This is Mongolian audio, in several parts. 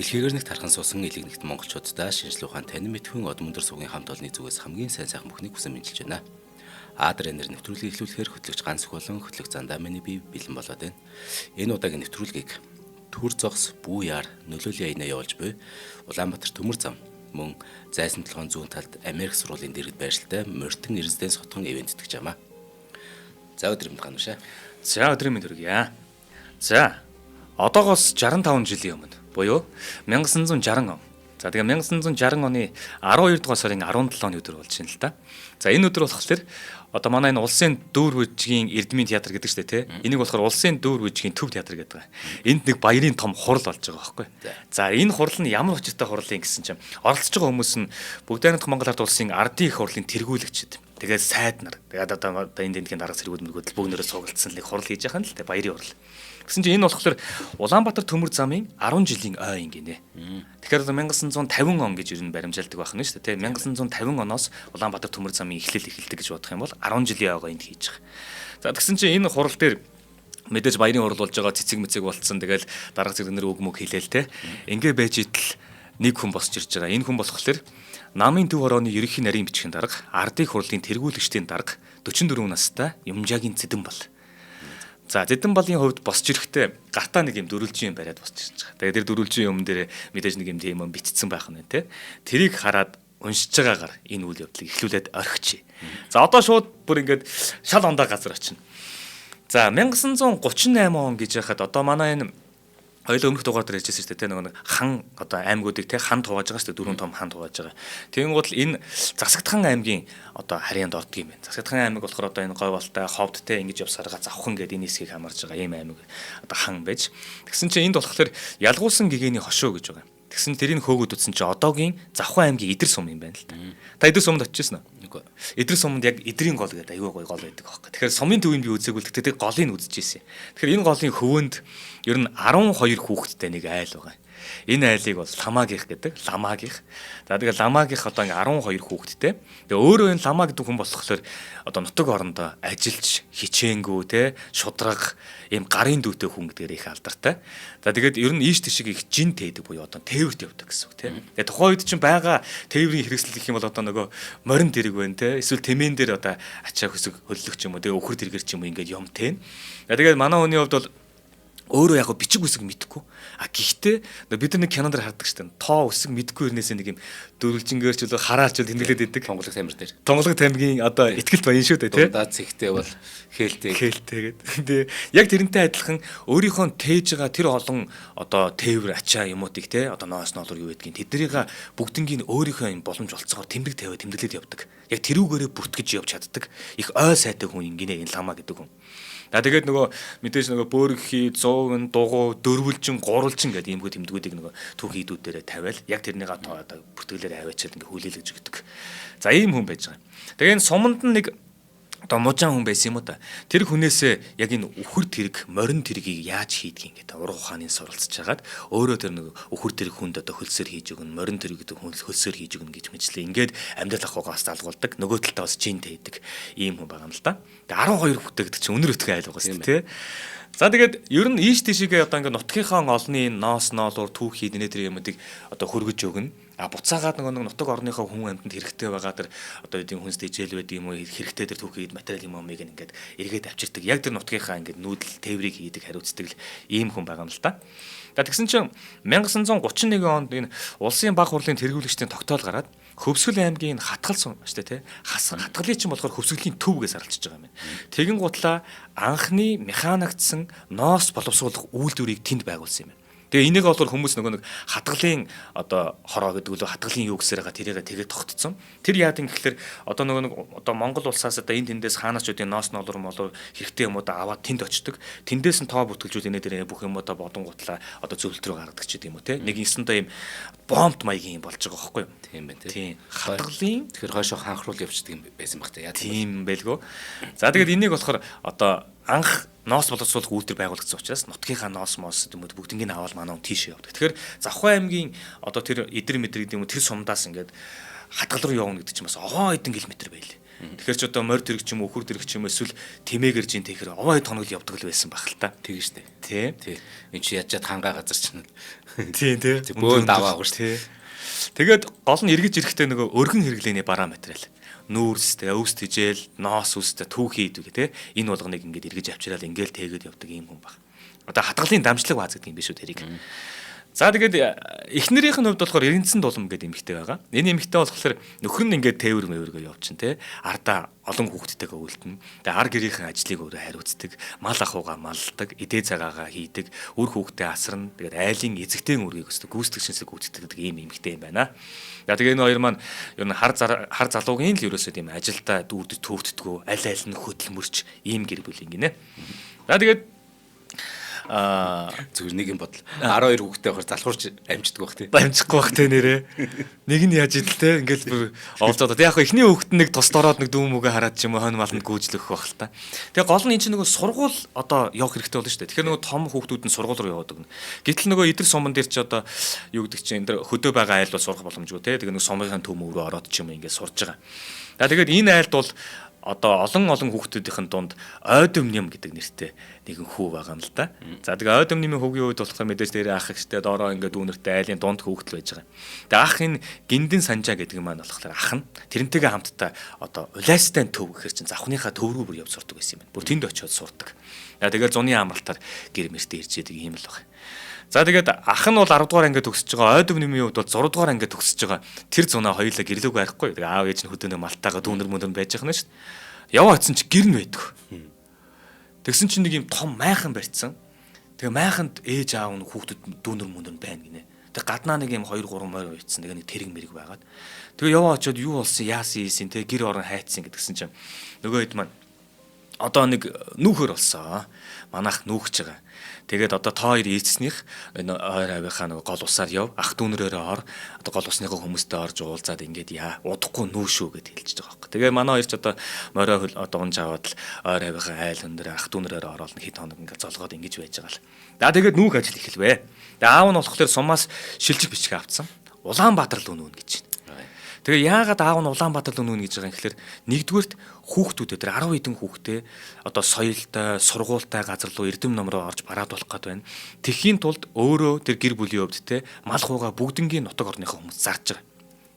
Дэлхийгээр нэг тархан суусан элэг нэгт монголчуудаа шинжлэх ухаан танин мэдхүйн од мөндөр суугийн хамт олонны зүгээс хамгийн сайн сайхан бүхнийг хүсэн мэдчилж байна. Энер нэвтрүүлгийг эхлүүлэхээр хөтлөгч ганц болон хөтлөх зандаа миний бие бэлэн болоод байна. Энэ удаагийн нэвтрүүлгийг Түр зогс бүү яар нөлөөллийн аянаа явуулж буй Улаанбаатар төмөр зам мөн зайсан толгойн зүүн талд Америк сургуулийн дэргэд байршилтай Мортон Резиденс хотгон ивент итгэж байна. За өдрийн мэнд ганушаа. За өдрийн мэнд хүргье. За одоогоос 65 жилийн өмнө буюу 1960 он. За тэгээ 1960 оны 12 дугаар сарын 17-ны өдөр болж байна л да. За энэ өдөр болохоор одоо манай энэ улсын дүүр бүжгийн Эрдмийн театр гэдэг чинь тий. Энийг болохоор улсын дүүр бүжгийн төв театр гэдэг байгаа. Энд нэг баярын том хурал болж байгаа байхгүй. За энэ хурал нь ямар учиртай хурал юм гэсэн чинь оролцож байгаа хүмүүс нь Бүгдээрнийх Монгол Ард улсын ардын их хурлын тэргүүлэгчид. Тэгээд сайд нар. Тэгээд одоо энэ дэндхийн дарга зэргүүд мөргөдөл бүгнээрээ суугалцсан л хурал хийж байгаа юм л тий. Баярын хурал. Гэсэн чинь энэ болохоор Улаанбаатар төмөр замын 10 жилийн ой гинэ. Тэгэхээр 1950 он гэж ер нь баримжаалдаг байх нь шүү дээ. 1950 оноос Улаанбаатар төмөр замын эхлэл эхэлдэг гэж бодох юм бол 10 жилийн ойгоо энд хийж байгаа. За тэгсэн чинь энэ хурал дээр мэдээж баярын хурал болж байгаа цэцэг мэцэг болцсон. Тэгэл дарга зэрэгнэр үг мөг хэлээл те. Ингээ байж идэл нэг хүн босч ирж байгаа. Энэ хүн болохоор намын төв хорооны ерөнхий нарийн бичгийн дарга, ардын хурлын тэргүүлэгчдийн дарга 44 настай Юмжаагийн Зэдэн бол. За Зэдэн балын хувьд босч ирэхдээ гартаа нэг юм дөрүлжин бариад босч ирж байгаа. Тэгээд тэр дөрүлжин юм дээр мэдээж нэг юм тийм юм бичсэн байх нь те. Тэрийг хараад уншиж байгаагаар энэ үйл явдлыг эхлүүлээд орхичээ. За одоо шууд бүр ингээд шал ондоо газар очино. За 1938 он гэж яхад одоо манай энэ хоёул өмнөх дугаар дээр хэлжсэн шүү дээ. Нэг хан одоо аймагуудыг те хан тувааж байгаа шүү дээ. Дөрвөн том хан тувааж байгаа. Тэгэнгუთ л энэ Засагдхан аймгийн одоо харьяанд ордог юм байна. Засагдхан аймаг болохоор одоо энэ Говьвалтай, Ховдтэй ингэж явсараа Завхан гэдэг энэ хэсгийг хамарж байгаа ийм аймаг одоо хан байж. Тэгсэн чинь энд болохоор Ялгуулсан гэгээний хошуу гэж байгаа. Тэгсэн тэрийг хөөгд утсан чинь одоогийн Завхан аймгийн Идэр сум юм байна л да. Та Идэр сумд очижсэн үү? Үгүй. Идэр сумд яг Идрийн гол гэдэг аюу гой гол байдаг аахгүй. Тэгэхээр сумын төвийг би үзээгүй л тэгтээ голыг үзчихсэн. Тэгэхээр энэ голын хөвөнд ер нь 12 хүүхэдтэй нэг айл байгаа. Энэ айлыг бол Ламагийнх гэдэг. Ламагийнх. За тэгээ Ламагийнх одоо ингээ 12 хүүхэдтэй. Тэгээ өөрөө энэ Ламаа гэдэг хүн болохоор одоо нутаг орондоо ажиллаж хичээнгүү те шудраг ийм гарын дүүтэй хүн гэдгээр их алдартай. За тэгээд ер нь ийш тишиг их жин тээдэг буюу одоо тээвэрт явдаг гэсэн үг те. Тэгээ тухайн үед чинь байгаа тээврийн хэрэгсэл гэх юм бол одоо нөгөө морин дэрэг байна те. Эсвэл тэмээн дээр одоо ачаа хөсөг хөллөх ч юм уу тэгээ өхөр дэргэр ч юм уу ингээд юм те. Тэгээд манай хүний хувьд бол өөрөө яг бичиг үсэг мэдэхгүй. Гэхдээ бид нар нэг кинонд хардаг шүү дээ. Тоо үсэг мэдэхгүй ирнээсээ нэг юм дөрвөлжингээр ч үлээ хараач л тэмдэглээд идэг. Тонголог тамир дээр. Тонголог тамирын одоо ихтгэлт баян шүү дээ тий. Даа цэгтэй бол хээлтэй. Хээлтэйгээд. Тэгээ яг тэрнтэй адилхан өөрийнхөө тээж байгаа тэр олон одоо тээвэр ачаа юмуудыг тий одоо ноос ноолор юу гэдгийг тэднийг бүгднийг өөрийнхөө юм боломж олцоогоор тэмдэг тавиад тэмдэглээд явдаг. Яг тэрүүгээрээ бүртгэж явж чаддаг. Их ой сайтай хүн ингэнэ энэ Лама гэдэг хүн. Тэгээд нөгөө мэдээж нөгөө бөөргөхий 100 дугуй дөрвөлжин гурвалжин гэдэг иймгүй тэмдгүүдийг нөгөө түүх идүүдээрээ тавиал яг тэрнийг одоо бүртгэлээр аваачаад ингээ хүлээлгэж өгдөг. За ийм хүн байж байгаа. Тэгээ энэ суманд нэг одоо мужаан хүн байсан юм уу та. Тэр хүнээсээ яг энэ үхэр тэрэг, морин тэргийг яаж хийдгийг ингээд уран ухааны суралцж хагаад өөрөө тэр нэг үхэр тэрэг хүнд одоо хөлсөөр хийж өгнө, морин тэрэг гэдэг хүн хөлсөөр хийж өгнө гэж мэтлээ. Ингээд амьдрал ахуйгаас залгуулдаг. Нөгөө талдаа бас жин тээдэг ийм хүн байгаа юм л да. Тэгээ 12 хүүтэй гэдэг чинь өнөр өтгөн айл байгаа шүү дээ, тий. За тэгээд ер нь ийш тийшээгээ одоо ингээд нутгийнхаа олны ноос ноолуур түүх хийднэ тэр юмуудыг одоо хөргөж өгнө. Буцаагаад нөгөө нутаг орныхоо хүн амьтанд хэрэгтэй байгаа тэр одоо эдийн хүнс дэжэл байд юм уу хэрэгтэй тэр түүхийд материал юм амыг ингээд эргээд авчирдаг. Яг тэр нутгийнхаа ингээд нүүдэл тээврийг хийдэг хариуцдаг л ийм хүн байгаа юм л та. Тэгсэн чинь 1931 онд энэ улсын баг хурлын тэргүүлэгчдийн тогтоол гараад Хөвсгөл аймгийн хатгал сум шүү дээ тий. Хатгалын чинь болохоор хөвсгөлийн төв гэж зарлж байгаа юм байна. Тэгин гутлаа анхны механикдсан ноос боловсруулах үйлдвэрийг тэнд байгуулсан юм байна. Тэгээ энийг бол хүмүүс нөгөө нэг хатгалын одоо хороо гэдэг үл хатгалын юу гэсээр байгаа тэрийг тэгээд тогтцсон. Тэр яад юм гэхэлэр одоо нөгөө нэг одоо Монгол улсаас одоо энэ тэндээс хааначуудын ноос ноолор молор хэрэгтэй юмудаа аваад тэнд очдог. Тэндээс нь тоо бүтгэлжүүд энэ дээр бүх юмудаа бодон гутлаа одоо зөвлөлт рүү гаргадаг ч гэдэм үү те. Нэг инстантаа юм бомб маягийн болж байгаа байхгүй юу? Тийм байна тийм. Хатгалын тэгэхээр хойшоо хаанхруул явчихдаг юм байсан баг та яа. Тийм байлгүй. За тэгээд энийг болохоор одоо анх ноос боловсруулах үйлдвэр байгуулагдсан учраас нутгийнхаа ноос моос гэдэг юм уу бүгднийг аваад манай хүн тийш явдаг. Тэгэхээр Завхан аймгийн одоо тэр Идэр мэдрэг гэдэг юм уу тэр сумдаас ингээд хатгал руу явна гэдэг чинь бас огоо хэдэн километр байлээ. Тэгэхээр ч одоо морь тэрэг ч юм уу өхөр тэрэг ч юм эсвэл тэмээгэр жин тэгэхэр овоо тоног явдаг л байсан байх л та. Тэгэж штэ. Тий. Тий. Энд чи ядчаад хангаа газар чинь. Тий, тий. Бөөн даваагүй штэ. Тэгээд гол нь эргэж ирэхдээ нөгөө өргөн хэрэглээний бараа материал. Нүүрстэй, өвс тижэл, ноос үстэй түүхий идэв гэх те. Энэ болгоныг ингээд эргэж авчираад ингээл тэгээд явдаг юм хүн баг. Одоо хатгалын дамжлаг бааз гэдэг юм биш үү тэрийг. За тэгээд эхнэрийнх нь хувьд болохоор Эргэнцэн дулам гэдэг эмэгтэй байгаа. Энэ эмэгтэй болохоор нөхөр нь ингээд тээвэр мэвэргээ явуулчин те. Ардаа олон хүүхдтэйгээ үйлдэнэ. Тэгээ ар гэрийнхэн ажлыг өөрөө хариуцдаг, мал ахуйгаа малдаг, эдээ цагаагаа хийдэг, үр хүүхдээ асарна. Тэгээд айлын эзэгтэн үргийг өсдөг, гүйцэтгэгчнээсээ гүйцэтгэдэг ийм эмэгтэй юм байна. За тэгээ энэ хоёр маань ер нь хар залуугийн л ерөөсөө тийм ажилдаа дүүрдэж төвөгддгөө, аль аль нь хөдөлмөрч ийм гэр бүл юм гинэ. За тэгээд зүгээр нэг юм бодол 12 хүүхдээ байхаар залхуурч амждаг бах тий. Амжихгүй бах тий нэрээ. Нэг нь яаж идэлтэй ингээл бүр овцоод. Яг хөө эхний хүүхэд нэг тус дороод нэг дүүм үгээ хараад ч юм уу хонь малнд гүйжлэх бах л та. Тэгээ гол нь энэ чинь нөгөө сургууль одоо явах хэрэгтэй болно шүү дээ. Тэгэхээр нөгөө том хүүхдүүд нь сургууль руу яваад өгнө. Гэтэл нөгөө эдэр суман дээр ч одоо юу гэдэг чинь энэ хөдөө байгаа айл бол сурах боломжгүй тий. Тэгээ нөгөө сумын төмөв рүү ороод ч юм уу ингээд сурж байгаа. За тэгээд энэ айлд бол одоо олон хүүхдүүдийн дунд ойдомням гэдэг нэртэй нэгэн хүү байгаа юм л да. За тэгээ ойдомнямын хүүгийн үед болохоор мэдээж дээр ах ихтэй доороо ингээд дүүнэртэй айлын дунд хүүхдэл байж байгаа. Тэгээ ах энэ гиндэн санжаа гэдэг юм маань болохоор ах нь тэрнтэйгээ хамтдаа одоо улайстай төв гэхэр чинь завхныхаа төв рүү бүр явж сурдаг байсан юм байна. Бүр тэнд очиод сурдаг. Тэгээ зуны амралтаар гэр мэртээ ирж яадаг юм л байна. За тэгээд ах нь бол 10 дугаар ангид төгсөж байгаа, ойдомнямын хувьд бол 6 дугаар ангид төгсөж байгаа. Тэр зунаа хоёулаа гэрлүүг байхгүй. Тэгээ аав ээж нь хөдөөнөө малтаага дүүнэр мөндөр байж байгаа нь шүү дээ. Яваа очсон чи гэр нь байдаг. Тэгсэн чинь нэг юм том майхан барьцсан. Тэгээ майханд ээж аав нь хүүхдүүд дүүнэр мөндөр байна гинэ. Тэгээ гаднаа нэг юм 2 3 морь үйцсэн. Тэгээ нэг тэрэг мэрэг байгаад. Тэгээ яваа очоод юу болсон яасан ийсэн тэгээ гэр орон хайцсан гэдгсэн чинь нөгөө хэд маань одоо нэг нүүхөр болсон. Манайх нүүхж байгаа. Тэгээд одоо та хоёр ийцснийх энэ ойр авийнхаа нэг гол усаар яв ах дүүнрээрээ ор одоо гол усныхаа хүмүүстэй орж уулзаад ингээд яа удахгүй нүүшүү гэд хэлчихэж байгаа байхгүй. Тэгээ манай хоёр ч одоо морио одоо унж аваад л ойр авийнхаа айл хөндөр ах дүүнрээрээ ороод хэд хоног ингээд золгоод ингэж байж байгаа л. За тэгээд нүүх ажил эхэлвэ. Тэгээ аав нь болохоор сумаас шилжих бичиг авцсан. Улаанбаатар л өнөөн гэж. Тэгээ яагаад аав нь Улаанбаатар л өнөөн гэж байгаа юм гэхээр нэгдүгээрт хүүхдүүдээ тэр 10 хэдэн хүүхдээ одоо соёлтой, сургуультай газар руу эрдэм ном руу орж бараад болох гээд байна. Тэхийн тулд өөрөө тэр гэр бүлийн хувьд те мал хууга бүгднгийн нутаг орныхоо хүмүүс зарж байгаа.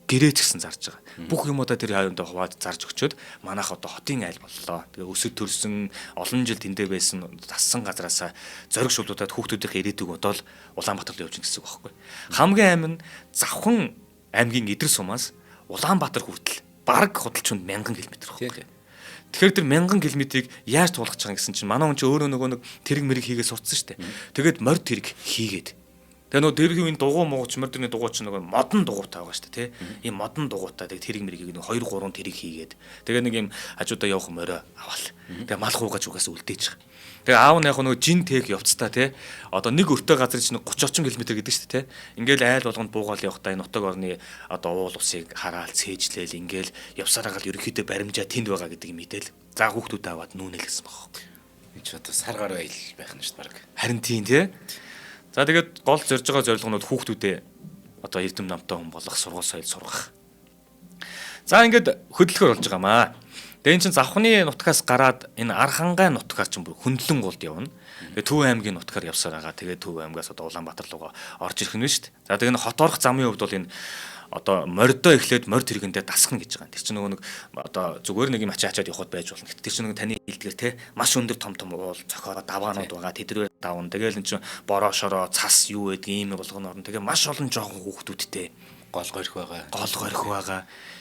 Гэрээ ч гэсэн зарж байгаа. Бүх юмудаа тэр хавьд хуваад зарж өгчөөд манайх одоо хотын айл боллоо. Тэгээ өсөд төрсөн олон жил тэндээ байсан тассан газараасаа зориг шулуудаад хүүхдүүдийнхээ ирээдүйг бодоол Улаанбаатар руу явж гин гэсэн үг байхгүй. Хамгийн амин Завхан аймгийн Идэр сумаас Улаанбаатар хүртэл бараг худалчунд 1000 км байхгүй. Тэгэхээр тэр 1000 км-ийг яаж туулгах гэж байгаа гэсэн чинь манай хүн чи өөрөө нөгөө нэг тэрэг мэрэг хийгээд сурцсан шүү дээ. Тэгээд морь тэрэг хийгээд. Тэгээ нөгөө тэргийн дугуй мууч морь тэрний дугуй чи нөгөө модон дугуйтай байгаа шүү дээ, тий. Ийм модон дугуйтай тэгээд тэрэг мэргийг нэг 2 3 тэрэг хийгээд. Тэгээ нэг юм хажуудаа явах морио аваал. Тэгээ мал хуугаж угаас үлдээж байгаа. Тэгээ аав нь яг нөгөө жин тэг явцдаа тий. Одоо нэг өртөө газар чинь 30 орчим км гэдэг шүү дээ, тий. Ингээл айл болгонд буугаал явахдаа энэ нутаг орны одоо уул усыг хараал цээжлээл ингээл явсараагаал ерөнхийдөө баримжаа тэнд байгаа гэдэг юм мэдээл. За хүүхдүүд аваад нүүнэл гэсэн баг. Энд ч одоо сар гар байл байх нь шүү дээ баг. Харин тийм тий. За тэгээд гол зорж байгаа зорилгонууд хүүхдүүдээ одоо эрдэм намтай хүн болох, сургууль соёл сургах. За ингээд хөдөлгөөр болж байгаамаа. Тэгээ эн чинь Завхны нутгаас гараад энэ Архангай нутгаар чинь бүр хөндлөн гулд явна. Тэгээ Төв аймгийн нутгаар явсаар байгаа. Тэгээ Төв аймгаас одоо Улаанбаатар руугаа орж ирэх нь шүү дээ. За тэгээ хот орох замын хувьд бол энэ одоо морьдоо эхлээд морь тэргэндээ дасгах гэж байгаа. Тэр чинь нөгөө нэг одоо зүгээр нэг юм ачаачаад явход байж болно. Тэр чинь нөгөө таны хэлдгээр те маш өндөр том уул цохоо даваанууд байгаа. Тэдрээр давна. Тэгээл эн чинь бороо шороо цас юу гэдэг ийм болгоно орно. Тэгээ маш олон жоохон хүүхдүүдтэй гол горих байгаа. Гол горих байгаа.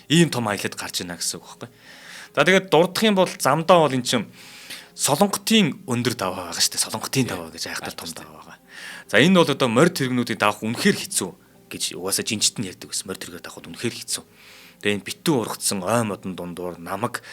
Ийм том аялалд гарч ийна гэсэн үг байхгүй. За тэгээд дурдах юм бол замдаа бол эн чинь Солонготын өндөр даваа байгаа шүү дээ. Солонготын даваа гэж айхтар том даваа байгаа. За энэ бол одоо морь тэрэгнүүдийг давах үнэхээр хэцүү гэж угаасаа жинчт нь ярьдаг гэсэн. Морь тэргээр давахд үнэхээр хэцүү. Тэгээ энэ битүү ургацсан ой модон дундуур намаг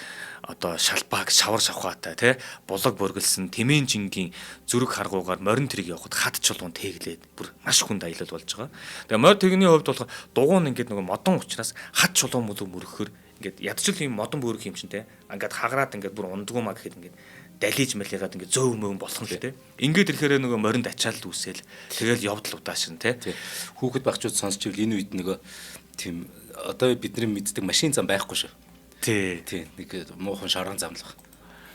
одоо шалбааг шавар шавхаатай тий булаг бүргэлсэн тэмээн жингийн зүрэг харгуугаар морин тэрэг явахд хат чулуун тэглээд бүр маш хүнд аялал болж байгаа. Тэгээ морь тэрэгний хувьд бол дугуун ингээд нөгөө модон учраас хат чулуун мөрөхөр ингээд ядчил юм модон бүрэх юм чинь тий ингээд хагараад ингээд бүр ундгуу маа гэхэд ингээд далиж малигаад ингээд зөв мөн болох нь л тий. Ингээд ирэхээр нөгөө моринд ачаалт үүсэл тэгэл явдал удаашин тий. Хүүхэд багчууд сонсч ивэл энэ үед нөгөө тийм одоо бидний мэддэг машин зам байхгүй шүү. Тий. Тийм нэг муухан шорон замлах.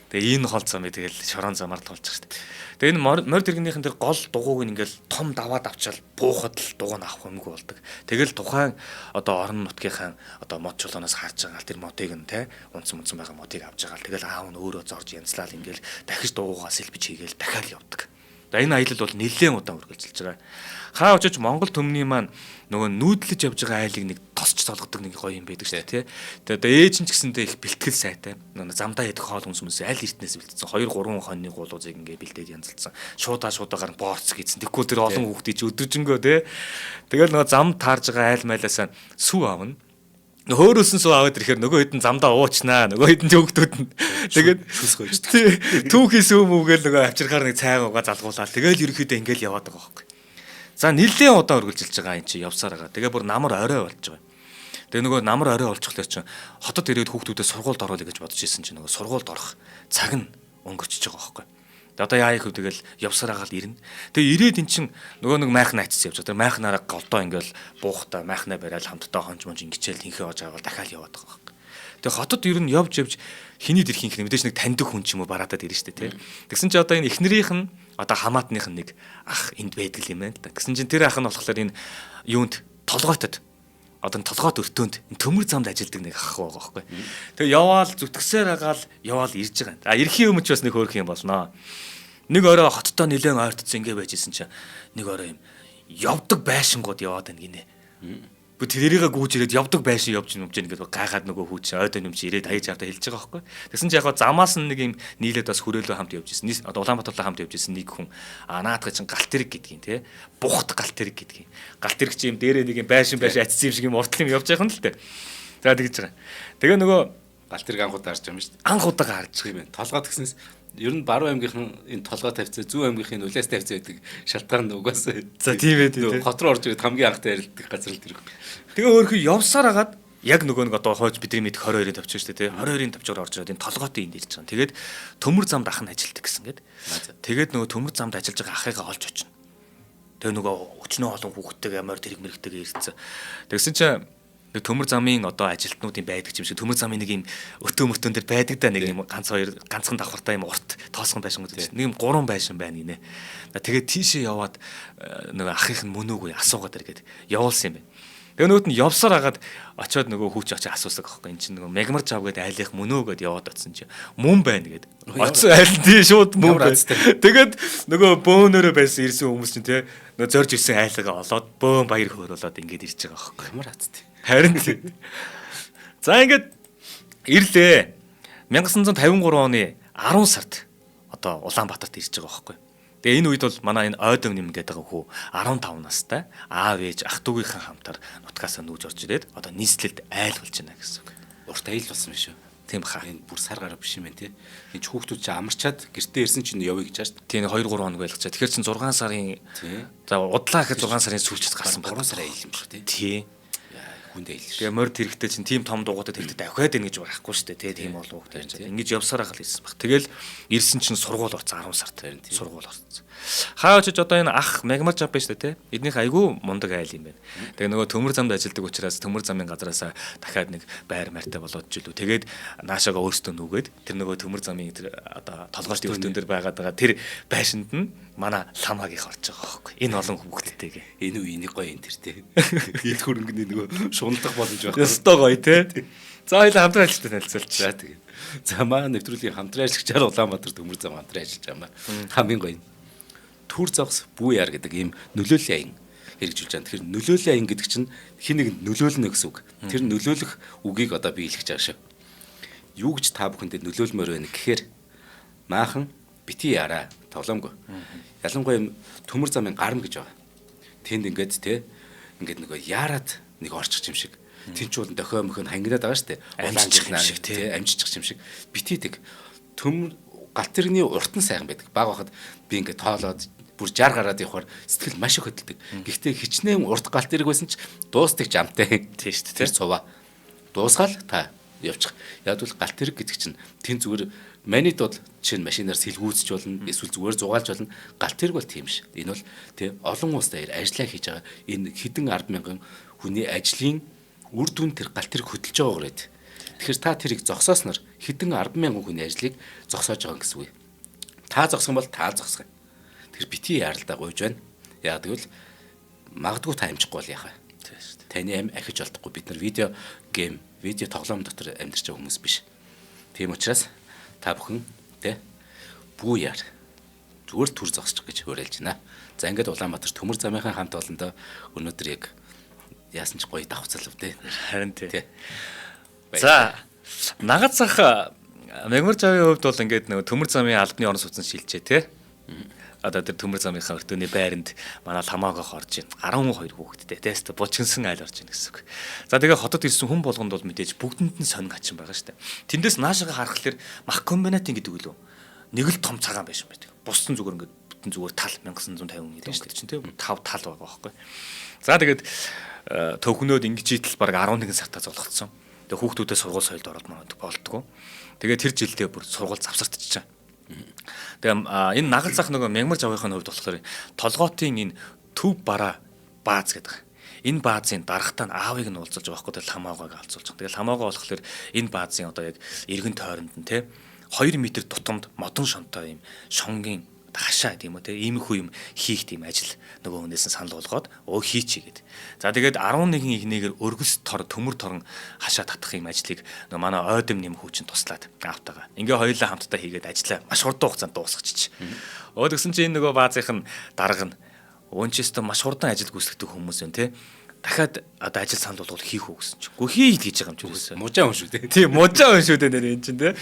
Тэгээ энэ хол замыг тэгэл шорон замаар тулчих шүү дээ. Тэгээ энэ морь тэрэгнийхэн тэр гол дугуйг ингээл том даваад авчаал буухад л дугуй авах юмгүй болдог. Тэгэл тухайн одоо орон нутгийнхаа одоо мод чулуунаас харж байгаа тэр модыг нь те унцсан байгаа модыг авч байгаа. Тэгэл аав нь өөрөө зорж янзлал ингээл дахиж дугуйгаа сэлбэж хийгээл дахиад явдаг. За энэ аялал бол нэлээд удаан үргэлжилж байгаа. Хаа очиж Монгол төмний маань нөгөө нүүдлэж явж байгаа айлыг нэг тосч толгодог нэг гоё юм байдаг шүү дээ тий. Тэгээ ээж нь ч гэсэндээ их бэлтгэл сайтай. Нөгөө замдаа ядах хоол хүмүүс аль эртнээс бэлдсэн 2 3 хоньны гуулуузыг ингээ бэлдээд янзалсан. Шуудаагаар борц гэсэн. Тэгвэл тэр олон хүүхдийн ч өдөржингөө тий. Тэгэл нөгөө зам таарж байгаа айл майлаасаа сүв аавна. Хөөрөөсөн суу аваад ирэхээр нөгөө хэдэн замдаа уучнаа. Нөгөө хэдэн хүүхдүүд нь тэгээд шүсгөөж. Түүхий сүү мүүгээл нөгөө авчирхаар нэг цайгуугаа залгуулаад тэгэл ерөөхдөө ингээл яваад байгаа байхгүй. За нэлээд удаан үргэлжилж байгаа юм чи явсаар байгаа. Тэгээ бүр намар орой болж байгаа. Тэгээ нөгөө намар орой олчихлоо чи хотод ирээд хүүхдүүдэд сургуульд оруулъя гэж бодож исэн чи нөгөө сургуульд орох цаг нь өнгөрчихөж байгаа байхгүй. Одоо яа их вэ тэгэл явсаар агаал ирнэ. Тэгээ ирээд эн чин нөгөө нэг майхан найцсан явж байгаа. Тэр майхнаараа голдоо ингээл буухтаа майхнаа барайл хамтдаа хонж монж ингэчээл тэнхээ оож аваад дахиад яваад байгаа байхгүй. Тэгээ хотод ер нь явж хиний дэрхийн хэрэг мэдээж нэг таньдаг хүн ч юм уу бараадад ирнэ шүү дээ тий. Тэгсэн чи одоо энэ эхнэрийнх нь одоо хамаатных нь нэг ах энд байдаг юм байна л да. Тэгсэн чин тэр ах нь болохоор энэ юунд толгойтод одоо толгойд өртөөнд төмөр замд ажилладаг нэг ах байгаа байхгүй. Тэгээ яваал зүтгэсээр агаал яваал ирж байгаа. А эрхийн өмч бас нэг хөөрх юм болно. Нэг орой хоттой нэлээд ойртсон ингэ байжсэн чинь нэг орой юм явдаг байшингууд яваад байна гинэ. Бо тэрийгээ гүйж ирээд явдаг байшин явж ингээд гайхаад нөгөө хүүч ойдон юм чи ирээд хаяж авда хэлж байгаа байхгүй. Тэгсэн чи яг замаас нэг юм нийлээд бас хөрөөлөө хамт явж ирсэн. Одоо Улаанбаатарлаа хамт явж ирсэн нэг хүн наадах чинь галт тэрэг гэдгийг те. Бухт галт тэрэг гэдгийг. Галт тэрэг чи юм дээрээ нэг юм байшин атцсан юм шиг юм уртлын юм явж байгаа юм л те. За тэгж байгаа. Тэгээ нөгөө Галт тэрэг анхудаа харж байгаа юм шүү дээ. Анхудаага харж байгаа юм. Толгой тэгснээс ер нь Баруун аймгийнхан энэ толгой тавьцаа Зүүн аймгийнхын үлээс тавьцаа байдаг шалтгаан угаасаа. За тийм ээ тийм. Хот руу орж ирээд хамгийн анхтай ярилдаг газар л тэр. Тэгээ өөрхий явсаар агаад яг нөгөө нэг одоо хойж бидний мэд 22-ын төвчөө шүү дээ тий. 22-ын төвчөөр орж ирээд энэ толгойтой энд ирж байгаа. Тэгээд төмөр замд ах нь ажилтдаг гэсэн гээд. Тэгээд нөгөө төмөр замд ажиллаж байгаа ахыгаа олж очино. Тэгээ нөгөө өчнөө олон хүүхдтэйгээ ямар тэрэг мэрэгтэйгээ ирсэн. Тэгсэн чинь төмөр замын одоо ажилтнуудын байдаг юм шиг төмөр замын нэг юм өтөө мөртөн дээр байдаг да нэг юм ганцхан давхартай юм урт тоосгон байшин гэдэг. Нэг юм 3 байшин байна гинэ. Тэгээд тийшээ яваад нөгөө ахих нь мөнөөгүй асуугаад иргээд явуулсан юм байна. Тэгээ нөгөөд нь явсаар агаад очиод нөгөө хүүч очиж асуусан байхгүй. Энд чинь нөгөө мегмар жав гэдэг айлынх мөнөөгөөд яваад атсан чи мөн байна гэд. Очсон айл тий шууд мөн байна. Тэгээд нөгөө бөөнөрөө байсан ирсэн хүмүүс чинь тий нөгөө зорж ирсэн айлгаа олоод бөөн баяр хөөрөлөөд ингэж ирж байгаа байхгүй. Ямар хацтай. Харин за ингээд ирлээ. 1953 оны 10 сард одоо Улаанбаатарт ирж байгаа байхгүй. Тэгээ энэ үед бол манай энэ ойдон нэм гэдэг хүү 15 настай аав ээж ах дүүгийнхээ хамтаар нутгаасаа нүүж орж ирээд одоо нийслэлд айл болж байна гэсэн үг. Урт айл болсон биш үү? Тийм баха. Энэ бүр сар гараа биш юм байна тий. Энэ ч хүүхдүүд чи амарчаад гэртээ ирсэн чинь явъя гэж байна шүү дээ. Тийм 2 3 хоног байлгачаа. Тэгэхээр чин 6 сарын за удлаа гэхэд 6 сарын сүүлчэд гарсан баг. 3 сарын айл юм шиг тий. Тийм. Хүндээ айл шүү. Тэгээ морд хэрэгтэй чин тийм том дугуйтад хэрэгтэй давхиад байна гэж байхгүй шүү дээ. Тийм болов уу гэж. Ингэж явсаар гал ирсэн баг. Тэгэл ирсэн чинь сургууль орсон 10 сард. Сургууль орсон. Хаа очиж одоо энэ ах мегмар жав байж тээ. Эднийх айгүй мундаг айл юм байна. Тэгээ нөгөө төмөр замд ажилладаг учраас төмөр замын газараасаа дахиад нэг байр мартай болоод жилүү. Тэгээд наашаага өөртөө нүгээд тэр нөгөө төмөр замын тэр одоо толгойч өртөн дээр байгаа тэр байшинд нь манай ламагийн орж байгаа байхгүй. Энэ олон хүүхдтэйгээ. Энэ үе энийг гоё энэ тэр тээ. Ил хөрөнгөний нөгөө шуналдах боломж байна. Ёстой гоё тээ. За хоёул хамтран ажилтнаа танилцуулж. За тэгээ. За манай нэвтрүүлгийн хамтран ажиллагчаар Улаанбаатар төмөр зам хамтран ажиллаж байгаа юм. Хамгийн гоё. Түр загс бүү яар гэдэг ийм нөлөөллийн аян хэрэгжүүлж байгаа. Тэгэхээр нөлөөллийн аян гэдэг чинь хин нэг нөлөөлнө гэсэн үг. Тэр нөлөөлөх үгийг одоо би хэлэх гэж байгаа шүү. Юу гэж та бүхэндээ нөлөөлмөр байна гэхээр maaхан бити яараа тоглоомгүй. Ялангуяа төмөр замын гарам гэж байгаа. Тэнд ингээд те ингээд нөгөө яарад нэг орчих юм шиг. Тэнч бол дохио мөхөн хангинаад байгаа шүү дээ. Амжчих юм шиг те амжчих юм шиг. Битидэг төмөр галт тэрэгний урт нь сайхан байдаг. Баг байхад би ингээд тоолоод бүр 60 гараад явахаар сэтгэл маш их хөдөлдөг. Гэхдээ хичнээн урт галт тэрэг байсан ч дуустдаг жамтай. Тийм шүү дээ. Тэр цуваа. Дуусгаал та явчих. Яг бол галт тэрэг гэдэг чинь тэн зүгээр манит бол чинь машинаар сэлгүүцч болно. Эсвэл зүгээр зугаалж болно. Галт тэрэг бол тийм ш. Энэ бол тий олон улс дээр ажиллаа хийж байгаа энэ хэдэн 10 мянган хүний ажлын үр дүн тэр галт тэрэг хөдөлж байгаа гэрэд. Тэгэхээр та тэрийг зогсоосноор хэдэн 10,000 хүний ажлыг зогсоож байгаа гэсэн үг. Та зогсох юм бол та зогсох. Тэр битгий яралдаа гуйж байна. Яг тэгвэл магадгүй та амжихгүй бол яах вэ? Таны амь ахиж олдохгүй. Бид нар видео тоглоом дотор амьдарч байгаа хүмүүс биш. Тийм учраас та бүхэн бүү яар. Зүгээр түр зогсчих гэж уриалж байна. За ингээд Улаанбаатар төмөр замынхаа хамт олондоо өнөөдөр яг яасан ч гоё давхцал өвдөө. Харин тий. За нагад зах мягмар завын хувьд бол ингээд нөгөө төмөр замын албаны орон сууцсан шилжээ тий. Одоо тэр төмөр замынхаа өртөөний байранд манай хамаагаах орж ийн 12 хүүхэдтэй тест бучгинсан айл орж ийн гэсэн үг. За тэгээ хотод ирсэн хүн болгонд бол мэдээж бүгдэнд нь сонин хачин байгаа шүү дээ. Тэндээс наашаага харахад мах комбинатын гэдэг үлээ. Нэг л том цагаан байшин байдаг. Бусдын зүгээр ингээд бүтэн зүгээр тал 1950 гэдэг шүү дээ чинь тий. 5 тал байгаа байхгүй. За тэгээд төвхнөөд ингэж итэл баг 11 сартаа золгоцсон. Тэгээ хүүхдүүдээ сургууль соёлд ороод болдгоо. Тэгээ тэр жилдээ бүр сургууль завсартчихсан. Тэгээ энэ нагал зах нөгөө мягмар завынхаа хувьд болохоор толгоотын энэ төв бараа бааз гэдэг. Энэ баазын дарагтаа аавыг нь уулзуулж байгаа байхгүй тэгэл хамаагааг алцуулж байгаа. Тэгэл хамаагаа болохоор энэ баазын одоо яг эргэн тойронд нь те 2 м тутамд модон шонтой юм шонгийн хашаа тийм үү те иймэрхүү юм хийх тийм ажил нөгөө хүнээс нь санал болгоод хийчихье гэд. За тэгээд 11 игнэгээр өргөс тор төмөр торон хашаа татах юм ажлыг нөгөө манай ойдом нэм хүүчин туслаад аавтайгаа. Ингээ хоёулаа хамтдаа хийгээд ажиллаа маш хурдан хугацаанд дуусгачих. Тэгсэн чинь энэ нөгөө баазынх нь дарга нь өөнчөөс маш хурдан ажил гүйцэтгэдэг хүмүүс юм те. Дахиад одоо ажил санал болгол хийх үү гэсэн чинь. Гэхдээ хийд гэж байгаа юм ч үгүйсэн. Мужаа хүн шүү дээ. Тийм, мужаа хүн шүү дээ нэр энэ чинь те.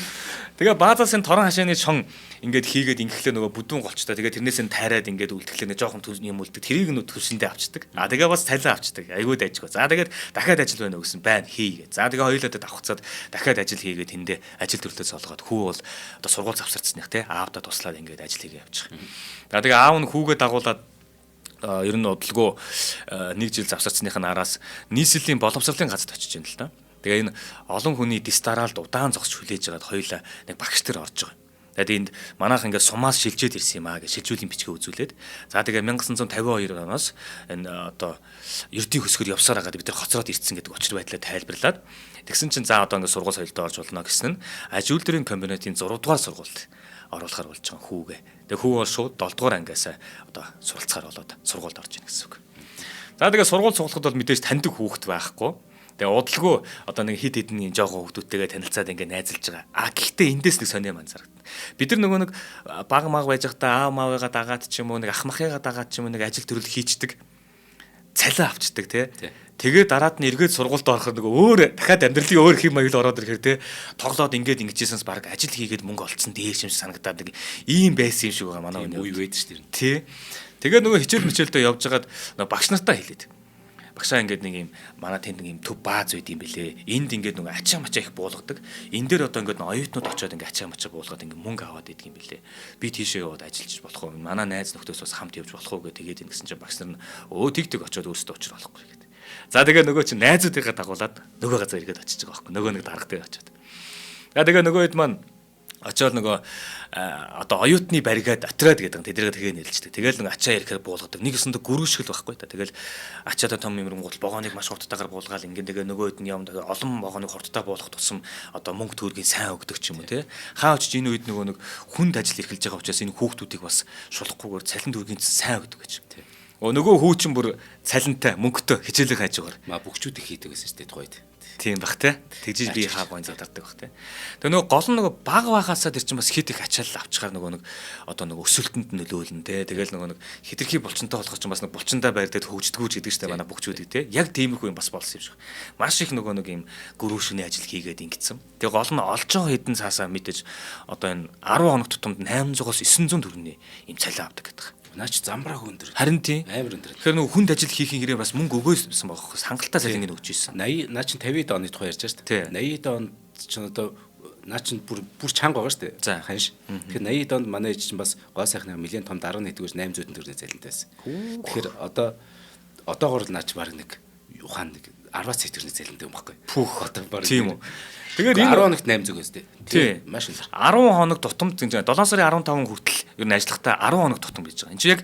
Тэгээ баазаас энэ торон хашааны шон ингээд хийгээд ингэхлээр нөгөө бүдүүн голчтой. Тэгээ тэрнээс нь тайраад ингээд үлдэхлээр нэг жоохон юм үлддэг. Тэрийг нь төсөндөө авчдаг. Тэгээ бас цалин авчдаг. Айгуу дайжгүй. За тэгээд дахиад ажил байна уу гэсэн байна хийгээ. За тэгээ хоёулаа давхцаад дахиад ажил хийгээд тэндээ ажил төрлөөс олгоод хүү бол одоо сургууль завсарцсных те. Аавда туслаад ингээд ажил хийгээ явчих. За тэгээ аав нь хүүгээ дагуулад ер нь удалгүй 1 жил завсарцсных нь араас нийслэлийн боловсролын газарт очиж байна л да. Тэгээ энэ олон хүний дистаралд удаан зогсож хүлээж байгаад хоёулаа нэг багш нар орж байгаа. Тэгээд энд манайх ингээд сумаас шилжээд ирсэн юм аа гэж шилжүүлийн бичгээ үзүүлээд за тэгээ 1952 оноос энэ одоо ердийн хөсгөр явсаар хагаад бид нар хоцроод ирсэн гэдэг очир байдлаа тайлбарлаад тэгсэн чинь за одоо ингээд сургууль соёлд орж болно гэсэн нь аж үйлдвэрийн комбинатын 6 дугаар сургуульд оруулахар болж байгаа хүүгээ. Тэгээ хүү бол шууд 7 дугаар ангиас одоо суралцахаар болоод сургуульд орж ийн гэсэн үг. За тэгээ сургууль сугалахад бол мэдээж таньдаг хүүхэд байхгүй. Тэгээ удалгүй одоо нэг хид хидний жоохон хүүхдүүдтэйгээ танилцаад ингээ найзалж байгаа. Гэхдээ эндээс нэг сонио манзарагд. Бид нар нөгөө нэг баг маг байж байхдаа аав маавыгаа дагаад ч юм уу нэг ах махыгаа дагаад ч юм уу нэг ажил төрөл хийчдэг. Цалин авчдаг тий. Тэгээ дараад нь эргээд сургуульд ороход нөгөө өөр дахиад амьдралын өөр хэм маяг ороод ирэхээр тий тоглоод ингээд ингэжсэнс баг ажил хийгээд мөнгө олцсон дээш юм шиг санагдаад нэг ийм байсан юм шиг байгаа манай үе байдаг шүү дээ. Тий. Тэгээ нөгөө хичээл мичээлдээ явж байгаад нөгөө багш нартаа хэлээд. Багшаа ингээд нэг юм манай тэнд нэг юм төв бааз үйд юм бэлээ. Энд ингээд нөгөө ачаа мачаа их буулгадаг. Энэ дээр одоо ингээд оюутнууд очиод ингээд ачаа мачаа буулгаад ингээд мөнгө аваад идэг юм бэлээ. Би тийшээ яваад ажиллаж болох уу? Манай найз нөхдөс бас хамт явж болох уу гэдэг ингэсэн чинь багш нар нь тэг очиод өөрсдөө очир болохгүй гэдэг. За тэгээ нөгөө чинь найзуудыгаа дагуулад нөгөө газар иргэд очиж байгаа байхгүй. Нөгөө нэг дарга дээр очиод. За тэгээ нөгөө хэд маань очиод нөгөө одоо оюутны баригад отряд гэдэг тэднийг тэгээ нэлждэг. Тэгэл нэг ачаа ирэхээр буулгадаг. Нэг өсөндө гүрүүшгэл байхгүй та. Тэгэл ачаадаа том юмрангуул богоныг маш хурдтайгаар буулгаал ингээд тэгээ нөгөөд нь юм олон богоныг хурдтай буулгах тусам одоо мөнгө төгрөгийн сайн өгдөг ч юм уу те. Хаа очиж энэ үед нөгөө нэг хүнд ажил эрхэлж байгаа учраас энэ хүүхдүүдийг бас шулахгүйгээр цалин төгрөгийн сайн өгдөг гэж. Нөгөө хүүчин бүр цалинтай мөнгөтэй хичээлээ хайж байгаа. Ма бүгчүүд их хийдэг гэсэн чинь тухайд. Тийм бах те. Тэгжиж би хаа бон задардаг бах те. Тэгээ нөгөө гол нь нөгөө баг багасаа тэр чинь бас хит их ачаал авчихаар нөгөө нэг одоо нөгөө өсөлтөнд нөлөөлнө те. Тэгэл нөгөө нэг хитрхи булчинтай болох чинь бас нэг булчиндаа байрдаад хөгждгүүж гэдэг чинь манай бүгчүүд те. Яг тиймэрхүү юм бас болсон юм шиг. Маш их нөгөө нэг юм гөрөөшний ажил хийгээд ингэсэн. Тэгээ гол нь олж байгаа хэдэн цаасаа мэдээж одоо энэ 10 хоног тутамд 800-аас 900 төгрөгийн юм цалин авдаг гэдэг. Наач замбраа өндөр. Харин тийм амар өндөр. Тэгэхээр нөгөө хүнд ажил хийхин хэрэг бас мөнгө өгөөсөн байгаа. Хангалттай цалинг өгч ирсэн. 80 наа чин 50-д оны тухай ярьж байгаа шүү дээ. 80-д онд ч одоо наа чин бүр чанга байгаа шүү дээ. За ханш. Тэгэхээр 80-д онд манай ээж чинь бас гоо сайхны мөлийн том дарга нэгдгүүр 800 төгрөгийн цалинтай байсан. Тэгэхээр одоогоор л наач баг нэг ухаан нэг 10 сая төгрөгийн цалинтай юм баггүй. Пүүх одоо баг. Тийм үү. Тэгээд 10 хоногт 800 өстэй. Тийм маш өндөр. 10 хоног тутамд 7 сарын 15 хүртэл ер нь ажиллахтаа 10 хоног тутам гэж байгаа. Энд чинь яг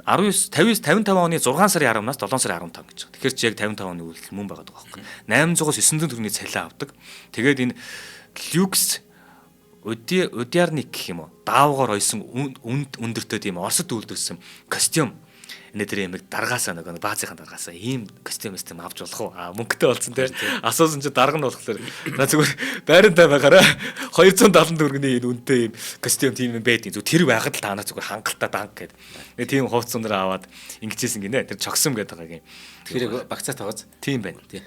19 55 оны 6 сарын 10-наас 7 сарын 15 гэж байгаа. Тэгэхээр чи яг 55 оны үйл мөн байгаа байхгүй. 800-аас 900 төгрөгийн цалин авдаг. Тэгээд энэ люкс удиарник гэх юм уу? Даавгаар ойсон өндөртэй тийм орсод үйлдвэрсэн костюм энэ тэр юм даргаасаа нөгөө баазынхаа даргаасаа ийм костюм авч болох уу? Мөнгөтэй болсон те. Асуусан чи дарга нь болохоор за зүгээр байрандаа байгаараа 270 төгрөгийн энэ үнэтэй ийм костюм тийм юм байдیں۔ Зүгээр тэр байхад л та нараа зүгээр хангалттай данг гэдэг. Тийм хувц ундраа аваад ингэжсэн гинэ. Тэр чогсом гэдэг байгаа юм. Тэгэхээр багцаа таваз. Тийм байна тий.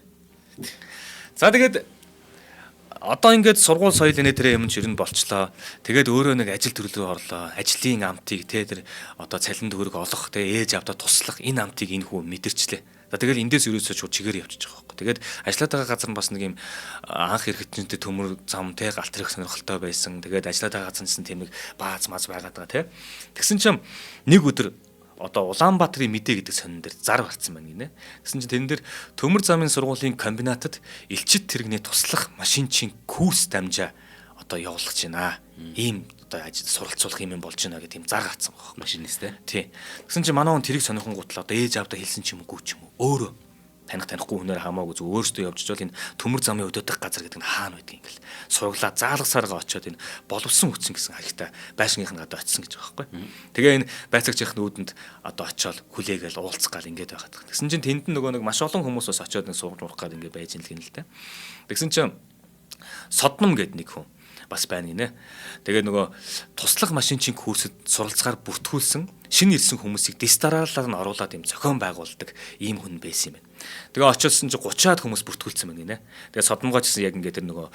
За тэгээд одоо ингээд сургууль соёл энэ тэр юм чирэн болчлоо. Тэгээд өөрөө нэг ажил төрөл рүү орлоо. Ажлын амтыг те тэр одоо цалин төгрөг олох те ээж авдаа туслах энэ амтыг энэ хүн мэдэрчлээ. За тэгэл эндээс ерөөсөө шууд чигээр явчихж байгаа байхгүй. Тэгээд ажиллаад байгаа газар нь бас нэг юм анх хэрэгтэнтэй төмөр зам те галт тэрэг сонирхолтой байсан. Тэгээд ажиллаад байгаа газар нь тийм нэг бааз маз байгаад байгаа те. Тэгсэн чинь нэг өдөр одоо Улаанбаатарын мэдээ гэдэг сонин дээр зар барцсан байна гинэ. Гэсэн чинь тэрэн дээр төмөр замын сургуулийн комбинатад элчит тэрэгний туслах машинчин курс дамжаа одоо явуулах байна. Ийм одоо ажил суралцуулах юм болж байна гэдэг тийм зар гарцсан байгаа машинистэй. Тий. Гэсэн чинь манай хүн тэрийг сонирхонгуутлаа одоо ээж авда хэлсэн ч юм уу ч юм уу өөрөө танихгүй хүнээр хамаагүй зөв өөрсдөө явж чвал энэ төмөр замын өдөөдөх газар гэдэг нь хаана байдгийг ингээл сураглаа заалгасааргаа очиод энэ боловсон хүчсэн гэсэн харигтай байшингийнх нь гадаа очисон гэж байгаа байхгүй. Тэгээ энэ байцаагчийн нүүдэнд одоо очиод хүлээгээл уулзах гал ингээд байгаад. Тэгсэн чинь тэнд нөгөө нэг маш олон хүмүүс бас очиод нэг сууж урах гал ингээд байж ин л та. Тэгсэн чинь Содном гэдэг нэг хүн бас байна гинэ. Тэгээ нөгөө туслах машинчин курсэд суралцгаар бүртгүүлсэн шинэ ирсэн хүмүүсийг дистаралаар нь оруулаад юм зохион байгуулдаг ийм хүн байсан юм байна. Тэгээ очиодсон чи 30-аад хүмүүс бүртгүүлсэн байна гинэ. Тэгээ Содомгоо ч гэсэн яг ингээд тэр нөгөө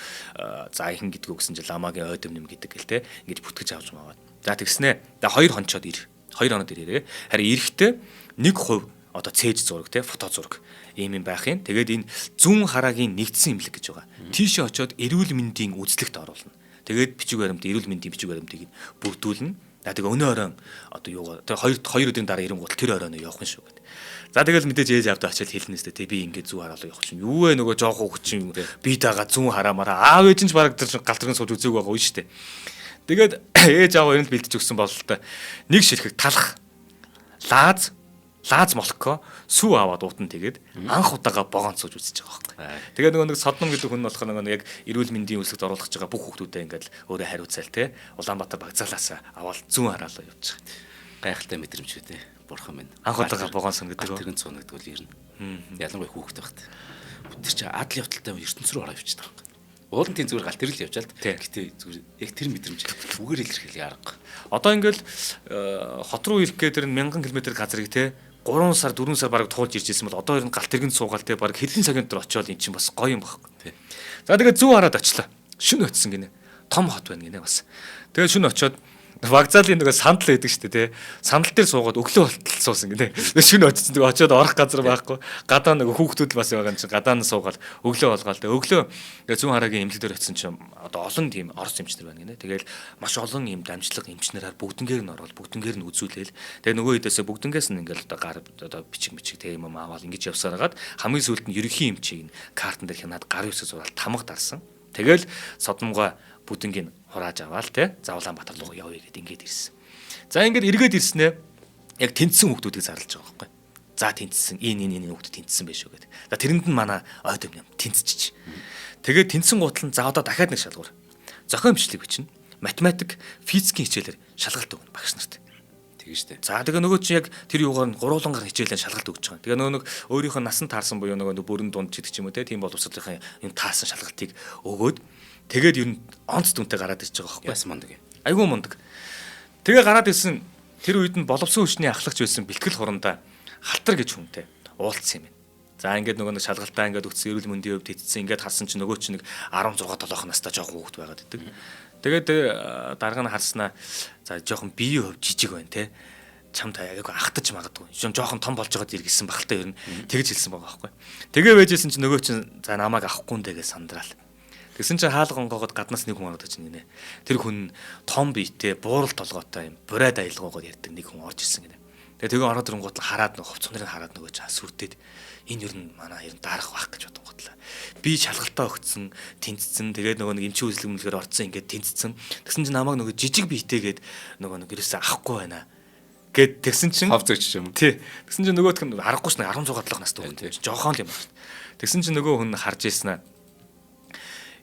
за ихэнх гэдгүү гэсэн чи ламагийн ойд юм гэдэг гэл те ингээд бүтгэж авч маваад. За тэгснэ. Тэгээ 2 хонцоод 2 хоноод ирээрээ. Харин эрэхтэй 1% одоо цээж зураг те фото зураг ийм юм байх юм. Тэгээд энэ зүүн хараагийн нэгдсэн имлэг гэж байгаа. Тийшээ очиод эрүүл мэндийн үзлэгт оруулна. Тэгээд бичиг баримт эрүүл мэндийн бичиг баримтыг бүрдүүлнэ. Тэгээ өнөө оройн одоо юугаа тэгээ 2 өдрийн дараа ирэнгуут тэр оройн явах юм шүү гэдэг. За тэгэл мэдээж ээж авдаа очиад хэлнэстэй те би ингээд зүү хараалаа явах чинь юу вэ нөгөө жоох хөвчин би дагаа зүүн хараамаараа аав ээж нь ч бараг тэр галтрын сууж үзег байгаа уу штэ. Тэгээд ээж аав ер нь бэлдэж өгсөн бололтой нэг ширхэг талах лаз молоко сүү аваад уутан тэгээд анх удаага богоонцоож үзэж байгаа байхгүй. Тэгээд нөгөө нэг Содном гэдэг хүн болохоор нөгөө яг эрүүл мэндийн үйлсэд оруулах гэж байгаа бүх хүмүүстэй ингээд өөрөө хариуцаал те Улаанбаатар багцаалаас аваад зүүн хараалаа явж байгаа. Гайхалтай мэдрэмж үү те. Бурхан минь. Анх удаага богоонсон гэдэг. Тэрэн цуунагддаг л ер нь. Ялангуяа хүүхэд байхад. Тэр чинь адал явталтай ертөнц рүү ороо явчихдаг байхгүй. Уулын тийм зүгээр галт тэрэл явжаал. Гэтэ зүгээр яг тэр мэдрэмж үгээр илэрхийлээ арга. Одоо ингээл хот руу ирэх гээд тэр 1000 км газрыг те 3 сар 4 сар бараг туулж ирж ирсэн бол одоо ер нь галт тэргэнд суугаал те бараг хэдэн цагийн дотор очиод эн чинь бас гоё юм байхгүй. За тэгээд зүү хараад очлаа. Шүн очсон гинэ. Том хот байна гинэ бас. Тэгээд шүн очиод вокзалын нөгөө сандал байдаг шүү дээ, тэ. Сандал дээр суугаад өглөө болтол суусан гинэ. Шүн очсон. Тэгээ очиод орох газар байхгүй. Гадаа нөгөө хүүхдүүд бас байгаа юм чинь гадаа нь суугаад өглөө болгоол. Өглөө зүүн хараагийн эмнэлэг дээр очсон чинь одоо олон тийм орос эмчнэр байна гинэ. Тэгээл маш олон юм дамжлага эмчнэрээр бүгднгээр нь ороод бүгднгээр нь үзүүлээл. Тэгээ нөгөө хэдээсээ бүгднгээс нь ингээл одоо гар одоо бичиг тийм юм аваад ингэж явсаар хагаад хамгийн сүүлд нь ерөнхий эмчийг нь картан дээр хянаад гар юусаа зураал тамга дарсан. Тэгэл Содомгоо бүдингийн хурааж аваал те Улаанбаатар руу явъя гэд ингээд ирсэн. За ингээд эргээд ирснээр яг тэнцсэн хүмүүсийг зарлаж байгаа байхгүй. За тэнцсэн энэ хүмүүс тэнцсэн байх шүү гэдэг. За тэрэнд нь манай ойд юм тэнцчих. Тэгээд тэнцсэн гутал нь за одоо дахиад нэг шалгуур. Зохион бичлэг бичнэ. Математик, физикийн хичээлээр шалгалт өгнө багш нарт. Тэгэж штэ. За тэгээ нөгөө чи яг тэр юугаар нь гурвангаар хичээлээр шалгалт өгч байгаа. Тэгээ нөгөө нэг өөрийнхөө насан таарсан буюу нөгөө бүрэн дунд ч гэдэг ч юм уу те тийм боловсролынхаа юм таарсан шалгалтыг өгөөд тэгээд ер нь онц дүнтэй гараад ирж байгаа байхгүй. Яс мундаг. Айгүй мундаг. Тэгээ гараад ирсэн тэр үед нь боловсон хүчний ахлагч байсан бэлтгэл хурандаа халтар гэж хүнтэй уулзсан юм байна. За ингээд нөгөө нэг шалгалтаа ингээд өгсөн эрүүл мэндийн хувьд эцсэн ингээд харсан чинь нөгөө чинь нэг 16 7 настай жоохон хүүхэд байгаад идэг. Тэгээд дарга нь харснаа за жоохон биеийн хувь жижиг байна те. Чамд аягүй ахтаж магадгүй. Жоохон том болж байгаад иргэсэн багтаа ер нь тэгж хэлсэн байгаа байхгүй. Тэгээ байжсэн чинь нөгөө чинь за намайг авахгүй нэ гэж сандраал. Тэгсэн чинь хаалга онгоогод гаднаас нэг хүн ороод ич гинэ. Тэр хүн том биетэй, буурал толгойтой юм, бурайд аялгаагаар ярьдаг нэг хүн орж ирсэн гинэ. Тэгээ ороод ирэнгуут л хараад нөгөө хувцсны хараад нөгөө чаа сүрдээд энэ ер нь манай ер нь дарах байх гэж бодонготлаа. Би шалгалтаа өгцөн, тэнцсэн. Тэгээд нөгөө нэг эмчийн үзлэг мэлгээр орцсон ингээд тэнцсэн. Тэгсэн чинь намайг нөгөө жижиг биетэйгээд нөгөө нэг ерөөсөө авахгүй байна. гэд тэгсэн чинь хавцагч юм. тий. Тэгсэн чинь нөгөөх нь аргагүй ш 16 7 настай хүн. Жохон л юм байна. Тэгсэн чинь нөгөө хүн харж ийсэн аа.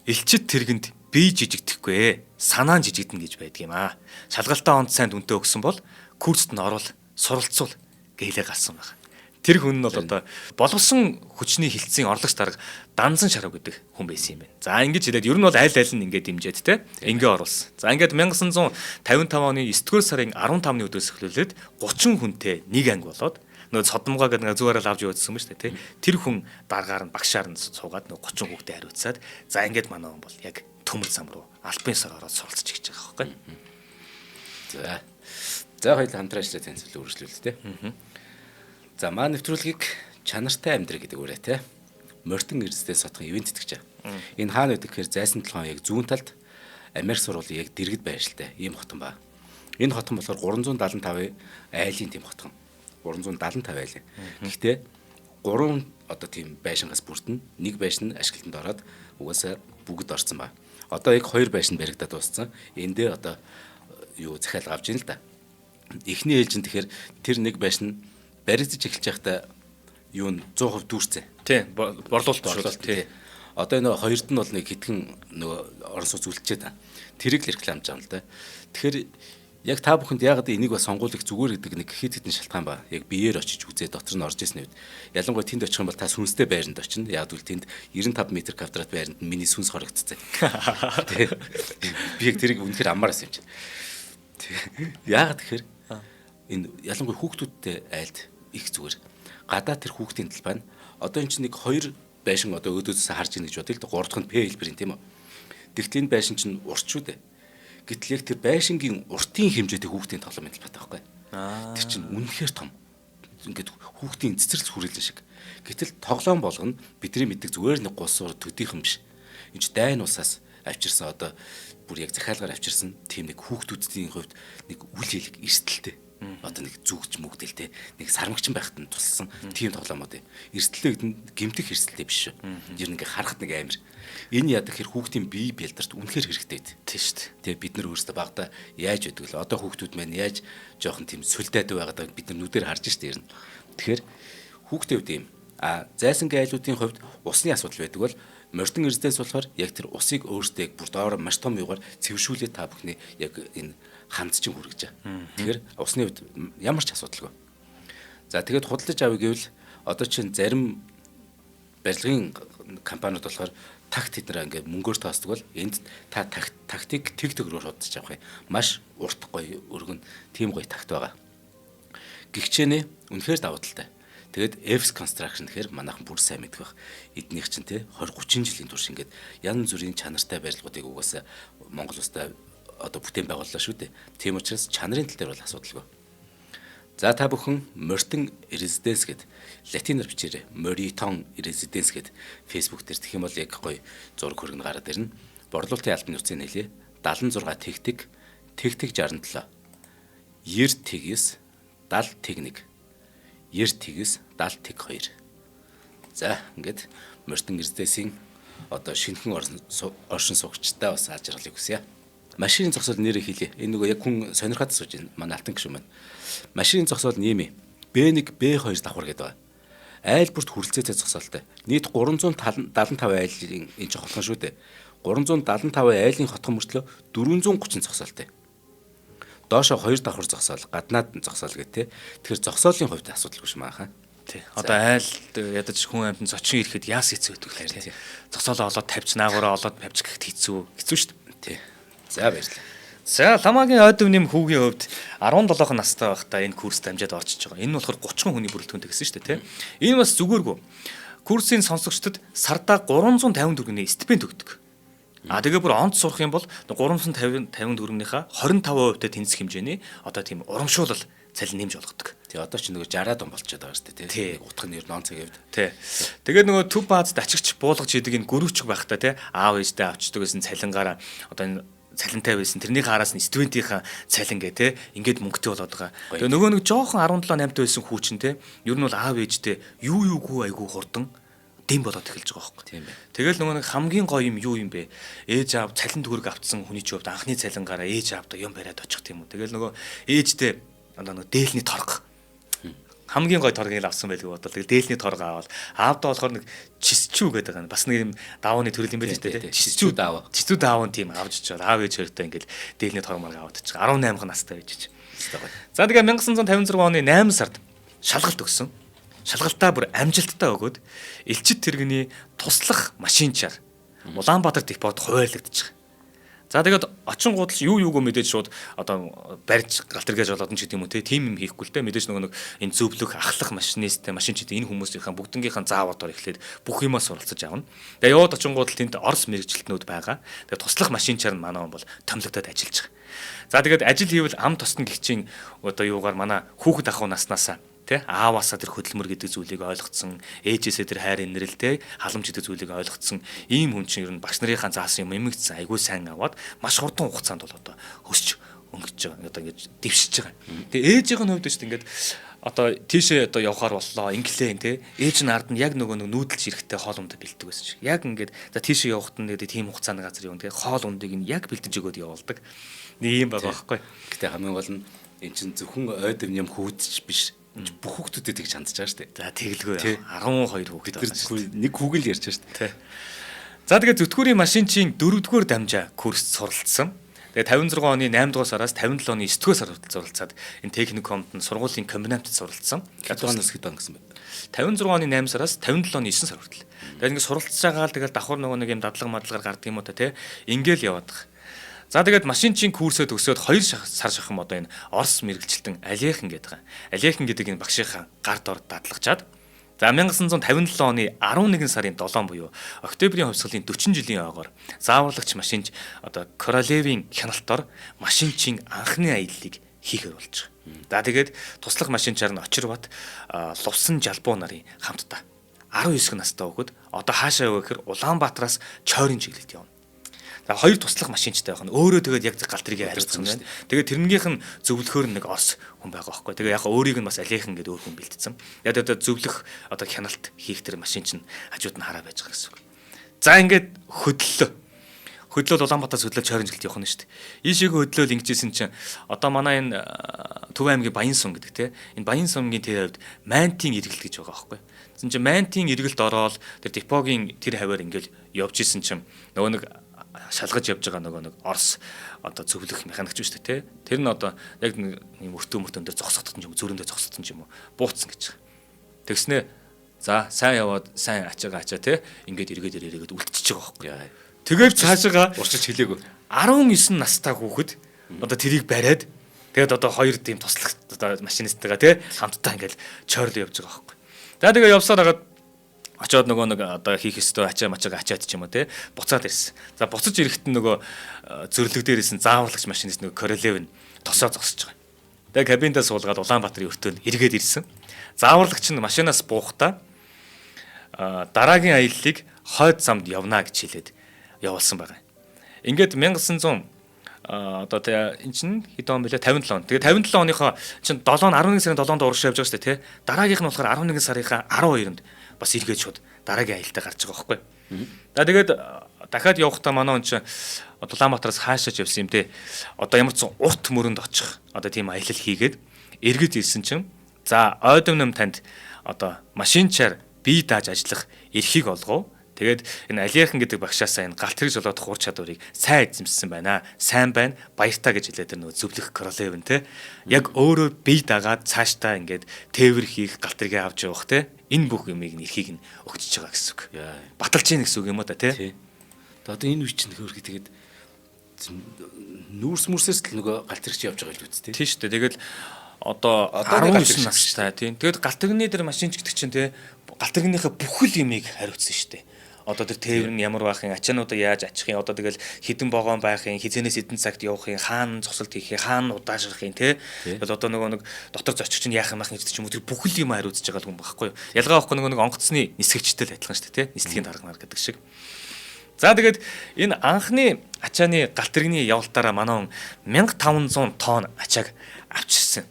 Элчит тэргэнд бие жижигдэхгүй санаа жижигдэн гэж байдаг юм аа. Шалгалтаа онд сайн дүнтэй өгсөн бол курст нь орвол суралцуул гэлээ галсан байна. Тэр хүн нь бол одоо боловсон хүчний хилцээний орлогч дарга Данзан Шарав гэдэг хүн байсан юм байна. За ингэж хэлээд ер нь бол аль аль нь ингээд дэмжээд те ингээ оруулсан. За ингээд 1955 оны 9-р сарын 15-ны өдөөс эхлүүлээд 30 хүнтэй нэг анги болоод нөгөө содомгоо гэдэг зүгээр л авч явуулсан юм шүү дээ те. Тэр хүн дараагаар нь багшаар нь суугаад нөгөө 30 хүүхдээ хариуцаад за ингээд манай хүн бол яг төмөр зам руу албан ёсоор ороод суралцж эхэж байгаа байхгүй. За хоёул хамтран ажиллаж танилцуулга үргэлжлүүлээ те. За маа нэвтрүүлгийг чанартай амьдрал гэдэг үрээ те. Мортон эрдэстэй сотхон ивент итгэж байгаа. Энэ хаана байдаг гэхээр зайсан толгойн яг зүүн талд Америк сургуулийн яг дэргэд байршилтай ийм хотон ба. Энэ хотон болохоор 375 айлын тийм хотон. 375 айлын. Гэхдээ 3 одоо тийм байшингаас бүрдэн нэг байшин ашиглалтанд ороод угаасаа бүгд орсон ба. Одоо яг 2 байшин баригдаад дууссан. Эндээ одоо юу захиалга авч ийн л да. Эхний ээлжин тэгэхээр тэр нэг байшин баригдаж эхэлж байхдаа юу нь 100% дүүрсэн. Тий, борлуулалт тий. Одоо энэ хоёрд нь бол нэг хитгэн нөгөө орон сууц үлдчихэд та. Тэрийг л рекламж байгаа юм л да. Тэгэхээр яг та бүхэнд яагаад энийг бас сонгуулах зүгээр гэдэг нэг хэд хэдэн шалтгаан ба. Яг биеэр очиж үзээ дотор нь орж ирсэн үед. Ялангуяа тэнд очих юм бол та сүнстэй байранд очино. Яг үл тэнд 95 м квадрат байранд миний сүнс хоригдцээ. Би яг тэрийг үнэхээр аммаараас юм чи. Яагаад тэгэхээр энэ ялангуяа хүүхдүүдтэй айлд их зүгээр. Гадаа тэр хүүхдийн талбай нь одоо эн чинь нэг 2 байшин одоо өөдөөсөө харж ийн гэж бодъё л да 3 дахь нь П хэлбэрийн тийм үү. Тэгвэл энэ байшин чинь урт шүү дээ. Гэтэл яг тэр байшингийн уртын хэмжээтэй хүүхдийн тоглоомын талбай байхгүй. Тэр чинь үнэхээр том. Ингээд хүүхдийн цэцэрлэг хүрээлэн шиг. Гэтэл тоглоом болгоно бидний мэддэг зүгээр нэг гулсуур төдийхөн биш. Энд чинь дайн усаас авчирсан одоо бүр яг захиалгаар авчирсан тийм нэг хүүхдүүдийн хувьд нэг үл хэлэг эрсдэлтэй. Одоо нэг зүгч мөгдөлтэй нэг сармагчин байхад нь тусалсан тийм тоглоомод эрсдэлтэй гэдэг нь гэмтэх эрсдэлтэй биш шүү. Ер нь ингээ харахад нэг амар. Энэ яадаг хэр хүүхдийн бие бэлдэрт үнэхээр хэрэгтэй байд. Тийм шүү дээ. Тэгээ бид нар өөрсдөө багада яаж байдаг л одоо хүүхдүүд маань яаж жоохон тийм сүлдээд байгаадаа бид нар нүдээр харж штэ ер нь. Тэгэхээр хүүхдээ үед юм. Зайсангийн айлуудын хувьд усны асуудал байдаг бол мортон эрдэнэс болохоор яг тэр усыг өөртөө яг бүр доороо маш том юугаар цэвэршүүлээ та бүхний яг энэ ханд чинь хүргэж байгаа. Тэгэхээр усны хувьд ямар ч асуудалгүй. За тэгээд худалдаж авъя гэвэл одоо чинь зарим барилгын компаниуд болохоор такт тэднэр ингээд мөнгөөр тоосдог бол энд та тактик тэг төгрөөр худалдаж авах юм. Маш урт гоё өргөн тийм гоё такт байгаа. Гихчэнэ үнэхээр давуу талтай. Тэгээд F's Construction гэхээр манайхан бүр сайн мэдэх байх. Эднийх чинь те 20 30 жилийн турш ингээд янз бүрийн чанартай барилгуудыг угаасаа Монгол улстай одоо бүтээн байгууллаа шүү дээ. Тийм учраас чанарын тал дээр бол асуудалгүй. За та бүхэн Мортон Residence гэд латинаар бичээрэй. Moriton Residence гэд Facebook дээр тэгэх юм бол яг гоё зураг хөргөн гараад ирнэ. Борлуулалтын албаны нөхцөл нэлээ 76 тэгтэг 67 90 70 1 90 За ингээд Мортон Residence-ийн одоо шинэхэн оршин суугчтай бас ажиглалыг хүсье. Машинын зогсоол нэрээ хэлье. Энэ нөгөө яг хүн сонирхоод сууж байна. Манай алтан гişүн маань. Машинын зогсоол ниймээ. B1, B2 давхар гэдэг байна. Айл бүрт хүрэлцээтэй зогсоолтой. Нийт 375 айлын энэ ч хотхон шүү дээ. 375 айлын хотхон мөртлөө 430 зогсоолтой. Доошо 2 давхар зогсоол, гаднаад зогсоол гэх тээ. Тэгэхээр зогсоолын хувьд асуудалгүй шүү маахан. Тий. Одоо айлд ядаж хүн амьтан зочин ирэхэд яас хэцүү байдаг лээ тий. Зогсоолоо олоод тавьч наагаараа олоод тавьч гэхэд хэцүү шүү дээ. Тий. За баярлалаа. За Ламагийн ойд өвнийм хүүгийн хувьд 17 настай байхдаа энэ курст амжаад орчиж байгаа. Энэ нь болохоор 30 хүний бүрэлдэхүүнтэй гэсэн шүү дээ тий. Энэ бас зүгээргүй. Курсын сонсогчдод сардаа 350 төгрөгийн стипенд өгдөг. Тэгээ бүр онц сурах юм бол 350 төгрөгийнхаа 25% та тэнцэх хэмжээний одоо тийм урамшуулал цалин нэмж олгодог. Тий одоо ч нөгөө 60-аад он болчиход байгаа шүү дээ тий. Утгах нэр нон цагийн хувьд. Тий. Тэгээд нөгөө төв баазд ачигч буулгаж идэг энэ гөрөвч байхдаа тий аав ээжтэй авчдаг гэсэн цалингаараа одоо энэ цалинтай байсан. Тэрнийхээ араас нь студентийнхаа цалин гэ те ингээд мөнгөтэй болоод байгаа. Тэгээ нөгөө нэг жоохон 17 8-тай байсан хүү чинь те ер нь бол аав ээжтэй юугүй айгүй хурдан дэм болоод эхэлж байгаа байхгүй. Тийм бай. Тэгэл нөгөө нэг хамгийн гоё юм юу юм бэ? Ээж аав цалин төгрөг авцсан хүний ч хувьд анхны цалингаараа ээж аавдаа юм бариад очих тийм үү. Тэгэл нөгөө ээжтэй одоо нэг дээлний торго. Хамгийн гой торгийг авсан байлгүй бодвол тэгэл дээлний торго аваад аавдаа болохоор нэг чисчүү гэдэг байгаа. Бас нэг юм давууны төрөл юм байл шүү дээ. Чисчүү даав. Чисчүү даавын тийм авч ичээд аав ээж хоёртой ингээл дээлний торго марга аваад ичээ. 18 настай байж ич. За тэгээ 1956 оны 8 сард шалгалт өгсөн. Шалгалтаа бүр амжилттай өгөөд элчит тэрэгний туслах машинчаар Улаанбаатар депот хуваарлагдчих. За тэгээд очингууд л юуг мэдээж шууд одоо барьж галтэргээж болоод ч гэдэм үү тийм юм хийхгүй л дээ мэдээж нэг энэ зөвлөх ахлах машинист машинчид энэ хүмүүсийнхээ бүгднгийнхээ заавуудаар эхлээд бүх юмаа суралцаж авна. Тэгээд яваад очингууд л тэнд орс мэрэгчлэтнүүд байгаа. Тэгээд туслах машинчаар нь манай он бол томилогдоод ажиллаж байгаа. За тэгээд ажил хийвэл ам тосны гихчийн одоо юугаар манай хүүхэд ахуй наснаасаа ааваасаа тэр хөдөлмөр гэдэг зүйлийг ойлгоцсон, ээжээсээ тэр хайр инрэл халамж гэдэг зүйлийг ойлгоцсон ийм хүн чинь ер нь багш нарынхаа заасан юм эмгэгцсэн айгүй сайн аваад маш хурдан хугацаанд бол одоо хөсч өнгөж байгаа. Одоо ингэж дэвшиж байгаа. Тэгээ ээжийн хувьд ч ингээд одоо тийшээ одоо явахаар боллоо инглээ ээж нь ард нь яг нөгөө нүүдэлж ирэхтэй хоол ундаа бэлддэг байсан чи. Яг ингээд за тийшээ явахт нь тэгээд тийм хугацааны газар явна. Тэгээ хоол ундыг нь яг бэлдэж өгөөд явуулдаг. Нэг юм байгаа байхгүй. Гэтэ хамгийн гол нь эн чинь зөвхөн ойд юм хүүдч биш. Бүх хүүхдүүдэд тэгж хандж байгаа шүү дээ. За тэгэлгүй 12 хүүхэд байгаа. Нэг хүүгэл ярьж байгаа шүү дээ. За тэгээд зүтгүүрийн машинчийн 4-р дамжаа курст суралцсан. Тэгээд 56 оны 8 дугаар сараас 57 оны 9 дугаар сар хүртэл суралцаад энэ техникумд нь сургуулийн комбинатд суралцсан. Хэд оноос хэд он гэсэн бэ? 56 оны 8 сараас 57 оны 9 сар хүртэл. Тэгээд ингэ суралцж байгаа л тэгэл давхар нөгөө нэг юм дадлага мадлагаар гардаг юм уу та тий. Ингээл яваад байгаа. За тэгээд машинчийн курсээ төгсөөд 2 сар шахам одоо энэ Орос мэрэгчлэлтэн Алиехан гэдэг. Алиехан гэдэг энэ багшийнхаа гар дор дадлагчаад за 1957 оны 11 сарын 7 буюу октябрийн хувьсгалын 40 жилийн ойгоор зааварлагч машинч одоо Королевийн хяналтаар машинчийн анхны аяллыг хийхээр болж байгаа. За тэгээд туслах машинчаар нь Очирбат Лувсан Жалбуу нарын хамтдаа 19 настай өгöd одоо хаашаа яваа гэхээр Улаанбаатараас Чойрын чиглэлд явна. За хоёр туслах машинчтай байх нь өөрөө тэгээд яг галт тэргээ хариуцсан байна. Тэгээд тэрнийх нь зөвлөхөр нэг Орос хүн байгаа байхгүй. Тэгээ яг өөрийг нь бас Алиехан гэдэг өөр хүн бэлдсэн. Яг одоо зөвлөх одоо хяналт хийх тэр машинч нь хажууд нь хараа байж байгаа гэсэн үг. За ингээд хөдлөл Улаанбаатараас хөдлөл Чойрын чиглэлд явах нь шүү дээ. Ийшээгээ хөдлөл ингэжсэн чинь одоо манай энэ Төв аймгийн Баянсун гэдэг те энэ Баянсунгийн тэр хавьд Мантийн иргэлт гэж байгаа байхгүй. Тэгсэн чинь Мантийн иргэлт ороод тэр депогийн тэр хаваар ингээд явж исэн чинь нөгөө нэг шалгаж явж байгаа нөгөө нэг Орос одоо зөвлөх механикч шүү дээ тий. Тэр нь одоо яг нэг юм өртөө дээр зогсохдсон юм зүрэндээ зогсохдсон юм уу бууцсан гэж. Тэгснээ за сайн яваад сайн ачаагаа ачаа тий. Ингээд эргээд үлдчихэж байгаа байхгүй. Тэгээд цаашаа урчиж хэлээгүй. 19 настай хүүхэд одоо тэрийг бариад тэгээд одоо хоёр тийм туслах одоо машинистайгаа тий хамтдаа ингээд чойрлоо явж байгаа байхгүй. За тэгээ явсаар хагаад очоод нөгөө нэг одоо хийх ёстой ачаа мачаага ачаад ч юм уу те буцаад ирсэн. За буцаж ирэхэд нөгөө зөрлөг дээрээс нь зааварлагч машинист нөгөө Королев нь тосоо зогсож байгаа. Тэгээ кабиндаа суулгаад Улаанбаатарын өртөөнд эргээд ирсэн. Зааварлагч нь машинаас буухтаа дараагийн аяллыг хойд замд явна гэж хэлээд явуулсан байгаа. Ингээд 1900 одоо энэ чинь хэдэн он бэлээ 57 он. Тэгээ 57 оныхоо чинь 11 сарын 7-нд урагш явж байгаа шүү дээ тий. Дараагийнх нь болохоор 11 сарынхаа 12-нд бас эргээд шууд дараагийн аялалтаа гарч байгаа байхгүй. За тэгээд дахиад явахдаа манай он чинь Улаанбаатараас хаашаач явсан юм те. Одоо ямар ч урт мөрөнд очих одоо тийм аялал хийгээд эргээд ирсэн чинь за ойдомном танд одоо машинчаар бие дааж ажиллах эрхийг олгов. Тэгээд энэ Алиехан гэдэг багшаасаа энэ галт хэрэг жолоодох ур чадварыг сайн эзэмшсэн байна. Сайн байна. Баяртай гэж хэлээд нөгөө зөвлөх Королев нь те. Яг өөрөө бие дагаад цаашдаа ингээд тээвэр хийх галт хэрэгээ авч явах те. Энэ бүх юмыг нэрхийг нь өгчөж байгаа гэсэн үг. Баталж ийн гэсэн үг юм уу та тий. Одоо энэ үе чинь хөргий тэгээд нүүрс мөрсөөс л нөгөө галт хэрэгч явж байгаа л үст тий. Тий шүү дээ. Тэгэл одоо 19 настай тий. Тэгэд галт хэрэгний дээр машинч гэдэг чинь тий галт хэрэгнийхээ бүхэл юмыг хариуцсан шүү дээ. Одоо тэр тээвэр нь ямар байх юм, ачаануудаа яаж ачих юм, одоо тэгэл хідэн вагон байх юм, хизэнээс хідэн цагт явах юм, хаана цогцолт хийх юм, хаана удаашрах юм те. Тэгэл одоо нөгөө нэг дотор зорчих чинь яах юм байх гэдэг ч юм уу тэр бүхэл юм хариуцж байгаа юм байхгүй юу. Ялгаа авахгүй нөгөө нэг онгоцны нисгэгчтэй л адилхан шүү дээ те. Нислэгийн дарга нар гэдэг шиг. За тэгээд энэ анхны ачааны галт тэрэгний явалтаараа манай 1500 тонн ачааг авчирсан.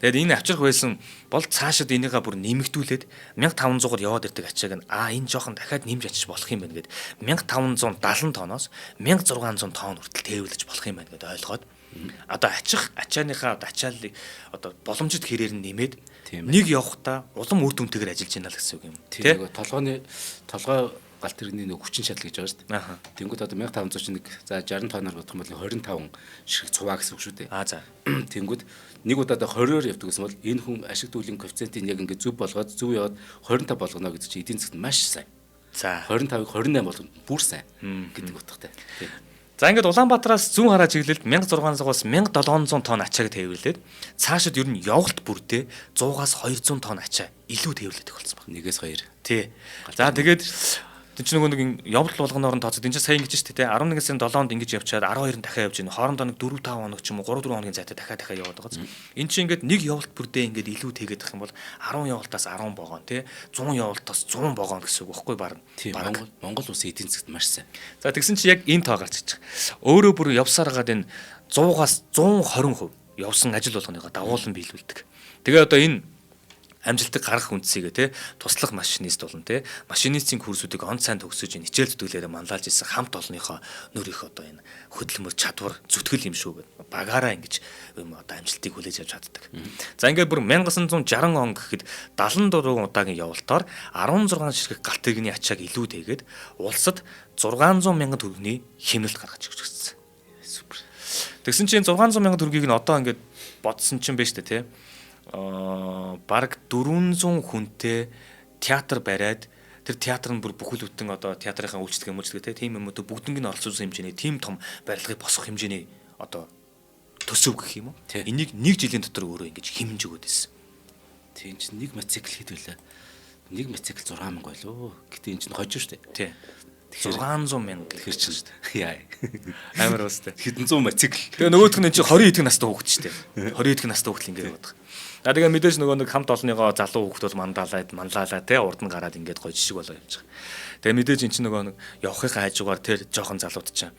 Тэгээд энэ авчрах байсан бол цаашид энийгээ бүр нэмэгдүүлээд 1500-аар яваад ирдэг ачааг нь энэ жоохон дахиад нэмж ачиж болох юм байна гэд 1570 тонноос 1600 тонн хүртэл тээвэрлэж болох юм байна гэд ойлгоод Одоо ачааныхаа ачааллыг одоо боломжит хэрээр нь нэмээд Тийм. нэг явахдаа улам үр дүнтэйгээр ажиллаж байна л гэсэн үг юм. Тийм нэг толгой галт тэрэгний нэг хүчин чадал гэж байгаа шүү дээ. Аха. Тэнгүүд одоо 1501 за 60 тонноор бодох юм бол 25 ширхэг цуваа гэсэн үг шүү дээ. За. Тэнгүүд нэг удаад 20-оор явдаг гэсэн бол энэ хүн ашиг дүүлэн коэффициентийг яг ингээд зөв болгоод зөв яваад 25 болгоно гэдэг чинь эдийн засгт маш сайн. За. 25-ыг 28 болгоно бүр сайн гэдэг утгатай. Тийм. За ингээд Улаанбаатараас зүүн хараа чиглэлд 1600-аас 1700 тонн ачааг тээвэрлээд цаашид ер нь явгалт бүрдээ 100-аас 200 тонн ачаа илүү тээвэрлэдэг болсон байна. 1-ээс 2. Тий. За тэгээд тэн чинь нөгөө нэг явдал болгоноор нь тооцоод энэ чинь сайн ингэж шүү дээ. 11 сарын 7-нд ингэж явчаад 12-нд дахиад явж байна. Хоорондоо нэг 4-5 хоног ч юм уу 3-4 хоногийн зайтай дахиад яваад байгаа юм. Энэ чинь ингээд нэг явалт бүрдээ ингээд илүү тэгээд ах юм бол 10 явалтаас 10 богоно тий 100 явалтаас 100 богоно гэсэн үг байхгүй барна. Тийм Монгол улсын эдийн засгт маш сайн. За тэгсэн чи яг энэ тоо гарч иж байгаа. Өөрөө бүр явсаар хагаад энэ 100-аас 120% явсан ажил болгоныгоо дагуулan биелүүлдэг. Тэгээ одоо энэ амжилтыг гаргах үндсийгээ те туслах машинист болон те машинистийн курсуудыг он сайн төгсөж хичээл зүтгэлээр манлайлж исэн хамт олонныхоо нөрийнх одоо энэ хөдөлмөр чадвар зүтгэл юм шүү гэдэг багаараа ингэж юм одоо амжилтыг хүлээж авч чаддаг. За ингээд бүр 1960 он гэхэд 74 удаагийн явалтаар 16 ширхэг галт тэрэгний ачааг илүү тэгээд улсад 600 мянган төгрөгийн хэмнэлт гаргаж өгсөн. Супер. Тэгсэн чинь 600 мянган төгрөгийг нь одоо ингээд бодсон чинь байж тээ те бараг 400 хүнтэй театр бариад тэр театр нь бүр бүхэл бүтэн одоо театрынхаа үйлчлэг те тийм юм уу бүгднийг нь оролцуулсан хэмжээний тийм том барилгыг босгох хэмжээний одоо төсөв гэх юм уу энийг нэг жилийн дотор өөрөө ингэж хэмж өгöd байсан. Тийм чинь нэг мотоцикл хэдвэлээ. Нэг мотоцикл 6000 байлоо. Гэтэ энэ чинь хожиж штэ. Тий. 600 мянга тэгэхээр чинь штэ. Яа. Амар уустай. Хэдэн зуун мотоцикл. Тэгээ нөгөөх нь чи 20 идэх настай хүүхэд штэ. 20 идэх настай хүүхэд ингэ бодох. За тэгээ мэдээж нөгөө нэг хамт олонныгоо залуу хүүхдүүд манлайлаа те урд нь гараад ингээд гоё жишг болоо явж байгаа. Тэгээ мэдээж эн чинь нөгөө нэг явахын хажуугаар тэр жоохон залууд чинь